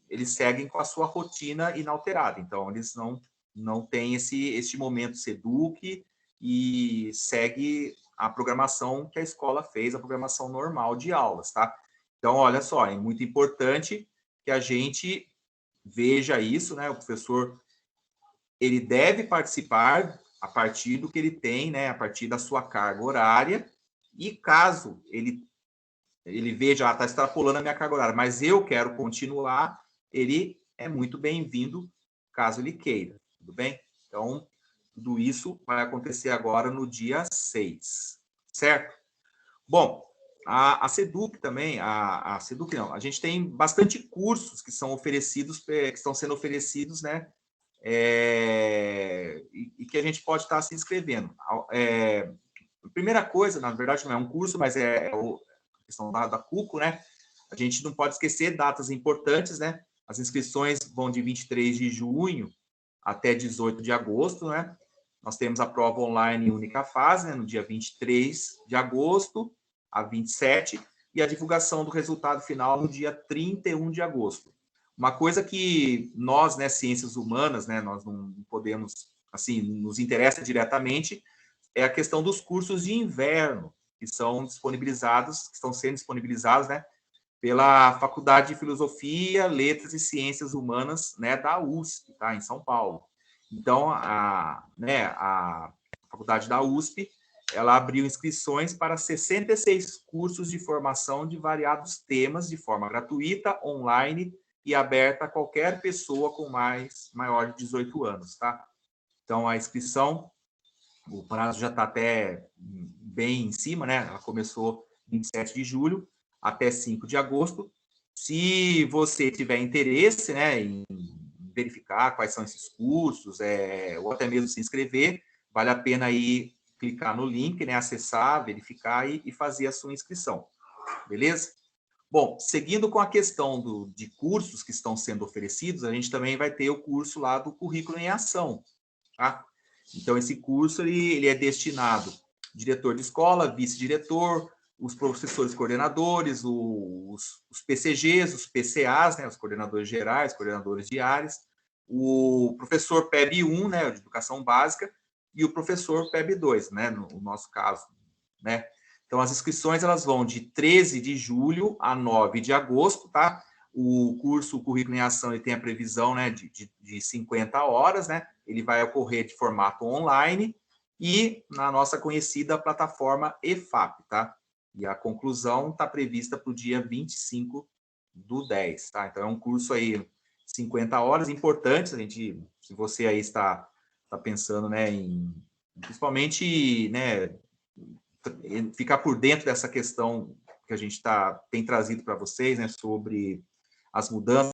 eles seguem com a sua rotina inalterada. Então, eles não têm este momento SEDUC e segue a programação que a escola fez, a programação normal de aulas, tá? Então, olha só, é muito importante que a gente veja isso, né? O professor, ele deve participar a partir do que ele tem, né? A partir da sua carga horária, e caso ele veja, está extrapolando a minha carga horária, mas eu quero continuar, ele é muito bem-vindo, caso ele queira, tudo bem? Então, tudo isso vai acontecer agora no dia 6, certo? Bom, a SEDUC também, a SEDUC não, a gente tem bastante cursos que são oferecidos, que estão sendo oferecidos, né? E que a gente pode estar se inscrevendo. A primeira coisa, na verdade, não é um curso, mas a questão da CUCO, né? A gente não pode esquecer datas importantes, né? As inscrições vão de 23 de junho até 18 de agosto, né? Nós temos a prova online única fase, né? No dia 23 de agosto a 27, e a divulgação do resultado final no dia 31 de agosto. Uma coisa que nós, né, ciências humanas, né, nós não podemos, assim, nos interessa diretamente, é a questão dos cursos de inverno, que são disponibilizados, que estão sendo disponibilizados, né, pela Faculdade de Filosofia, Letras e Ciências Humanas, né, da USP, tá, em São Paulo. Então, a Faculdade da USP, ela abriu inscrições para 66 cursos de formação de variados temas, de forma gratuita, online e aberta a qualquer pessoa com maior de 18 anos, tá? Então, a inscrição, o prazo já está até bem em cima, né? Ela começou 27 de julho até 5 de agosto. Se você tiver interesse, né, em verificar quais são esses cursos, ou até mesmo se inscrever, vale a pena aí clicar no link, né, acessar, verificar e fazer a sua inscrição, beleza? Bom, seguindo com a questão de cursos que estão sendo oferecidos, a gente também vai ter o curso lá do Currículo em Ação, tá? Então, esse curso ele é destinado ao diretor de escola, vice-diretor, os professores coordenadores, os PCGs, os PCAs, né, os coordenadores gerais, coordenadores de áreas, o professor PEB 1, né, de educação básica, e o professor PEB 2, né, no nosso caso, né? Então, as inscrições elas vão de 13 de julho a 9 de agosto, tá? O curso, o Currículo em Ação, ele tem a previsão, né, de 50 horas, né? Ele vai ocorrer de formato online e na nossa conhecida plataforma EFAP, tá? E a conclusão está prevista para o dia 25/10, tá? Então, é um curso aí, 50 horas, importantes, a gente, se você aí está pensando, né, principalmente, né, ficar por dentro dessa questão que a gente tem trazido para vocês, né, sobre as mudanças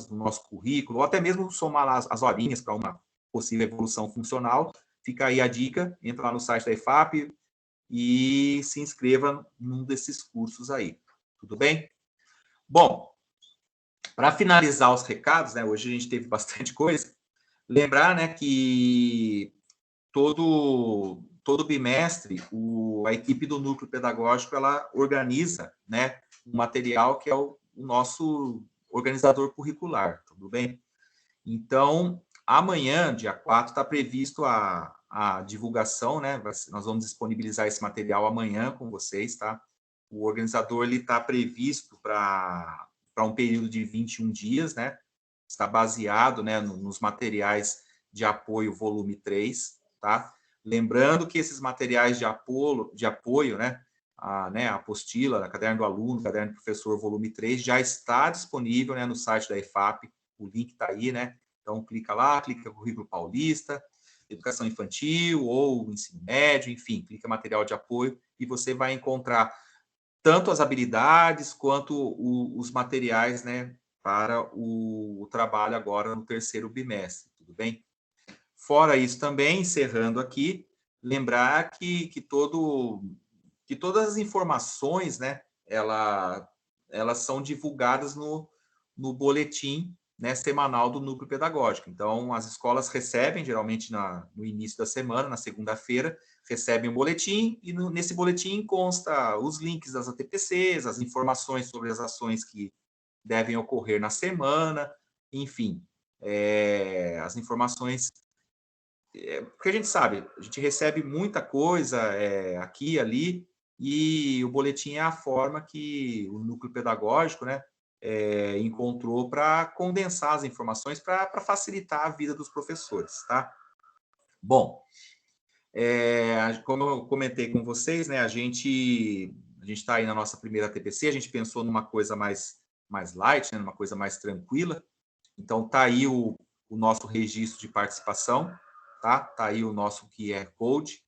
do nosso currículo, ou até mesmo somar lá as horinhas para uma possível evolução funcional, fica aí a dica, entra lá no site da EFAP e se inscreva num desses cursos aí, tudo bem? Bom, para finalizar os recados, né, hoje a gente teve bastante coisa, lembrar, né, que todo bimestre a equipe do núcleo pedagógico ela organiza, né, um material que é o nosso organizador curricular, tudo bem? Então, amanhã, dia 4, está previsto a divulgação, né? Nós vamos disponibilizar esse material amanhã com vocês, tá? O organizador está previsto para um período de 21 dias, né? Está baseado, né, nos materiais de apoio volume 3, tá? Lembrando que esses materiais de apoio, né, a apostila, a caderno do aluno, caderno do professor, volume 3, já está disponível, né, no site da EFAP, o link está aí, né? Então, clica lá, clica no Currículo Paulista, Educação Infantil ou Ensino Médio, enfim, clica material de apoio e você vai encontrar tanto as habilidades quanto os materiais, né, para o trabalho agora no terceiro bimestre, tudo bem? Fora isso também, encerrando aqui, lembrar que todas as informações, né, elas são divulgadas no boletim, né, semanal do núcleo pedagógico. Então, as escolas recebem, geralmente no início da semana, na segunda-feira, recebem um boletim e nesse boletim consta os links das ATPCs, as informações sobre as ações que devem ocorrer na semana, enfim, as informações. Porque a gente sabe, a gente recebe muita coisa aqui e ali, e o boletim é a forma que o núcleo pedagógico, né, encontrou para condensar as informações para facilitar a vida dos professores, tá? Bom, como eu comentei com vocês, né, a gente está aí na nossa primeira TPC, a gente pensou numa coisa mais light, né, numa coisa mais tranquila. Então, tá aí o nosso registro de participação, tá? Tá aí o nosso QR Code.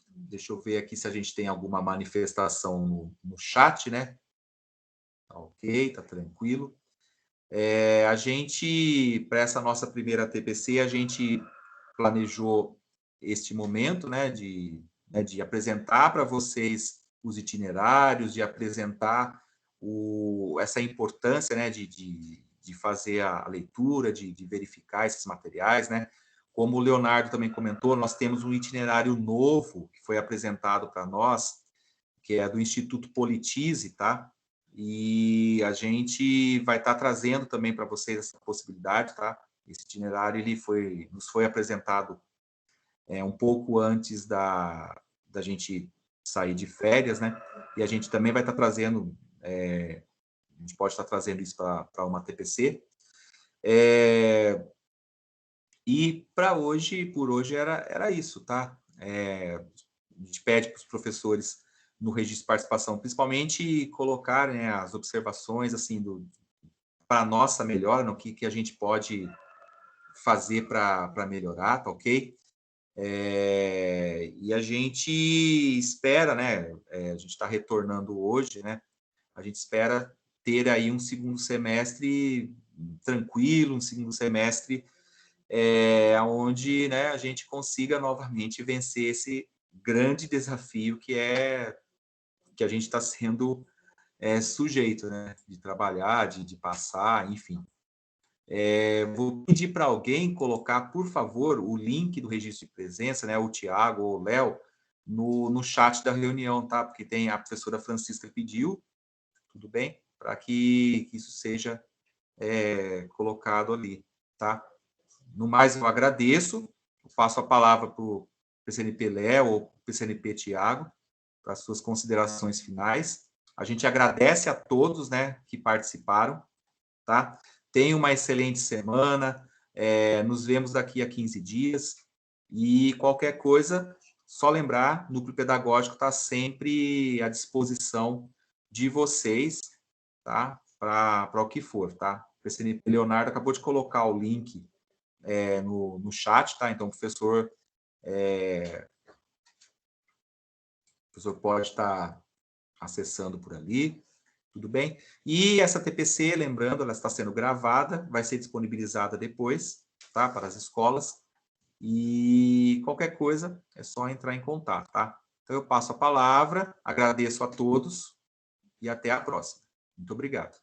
Deixa eu ver aqui se a gente tem alguma manifestação no chat, né? Tá ok, tá tranquilo. A gente, para essa nossa primeira TPC, a gente planejou este momento, né, de apresentar para vocês os itinerários, de apresentar essa importância, né, de fazer a leitura, de verificar esses materiais, né. Como o Leonardo também comentou, nós temos um itinerário novo que foi apresentado para nós, que é do Instituto Politize, tá? E a gente vai estar trazendo também para vocês essa possibilidade, tá? Esse itinerário nos foi apresentado um pouco antes da gente sair de férias, né? E a gente também vai estar trazendo, a gente pode estar trazendo isso para uma TPC. E por hoje era isso, tá? A gente pede para os professores no registro de participação, principalmente colocar, né, as observações assim para a nossa melhora, no que a gente pode fazer para melhorar, tá ok? E a gente espera, né? A gente está retornando hoje, né? A gente espera ter aí um segundo semestre tranquilo, um segundo semestre onde, né, a gente consiga novamente vencer esse grande desafio que a gente está sendo sujeito, né, de trabalhar, de passar, enfim. Vou pedir para alguém colocar, por favor, o link do registro de presença, né, o Tiago ou o Léo, no chat da reunião, tá? Porque a professora Francisca pediu, tudo bem? Para que isso seja colocado ali, tá? No mais, eu agradeço, passo a palavra para o PCNP Léo ou para o PCNP Tiago, para as suas considerações finais. A gente agradece a todos, né, que participaram, tá? Tenha uma excelente semana, nos vemos daqui a 15 dias, e qualquer coisa, só lembrar, o Núcleo Pedagógico está sempre à disposição de vocês, tá? Para o que for, tá? O PCNP Leonardo acabou de colocar o link no chat, tá? Então, o professor pode estar acessando por ali, tudo bem? E essa TPC, lembrando, ela está sendo gravada, vai ser disponibilizada depois, tá? Para as escolas, e qualquer coisa é só entrar em contato, tá? Então, eu passo a palavra, agradeço a todos e até a próxima. Muito obrigado.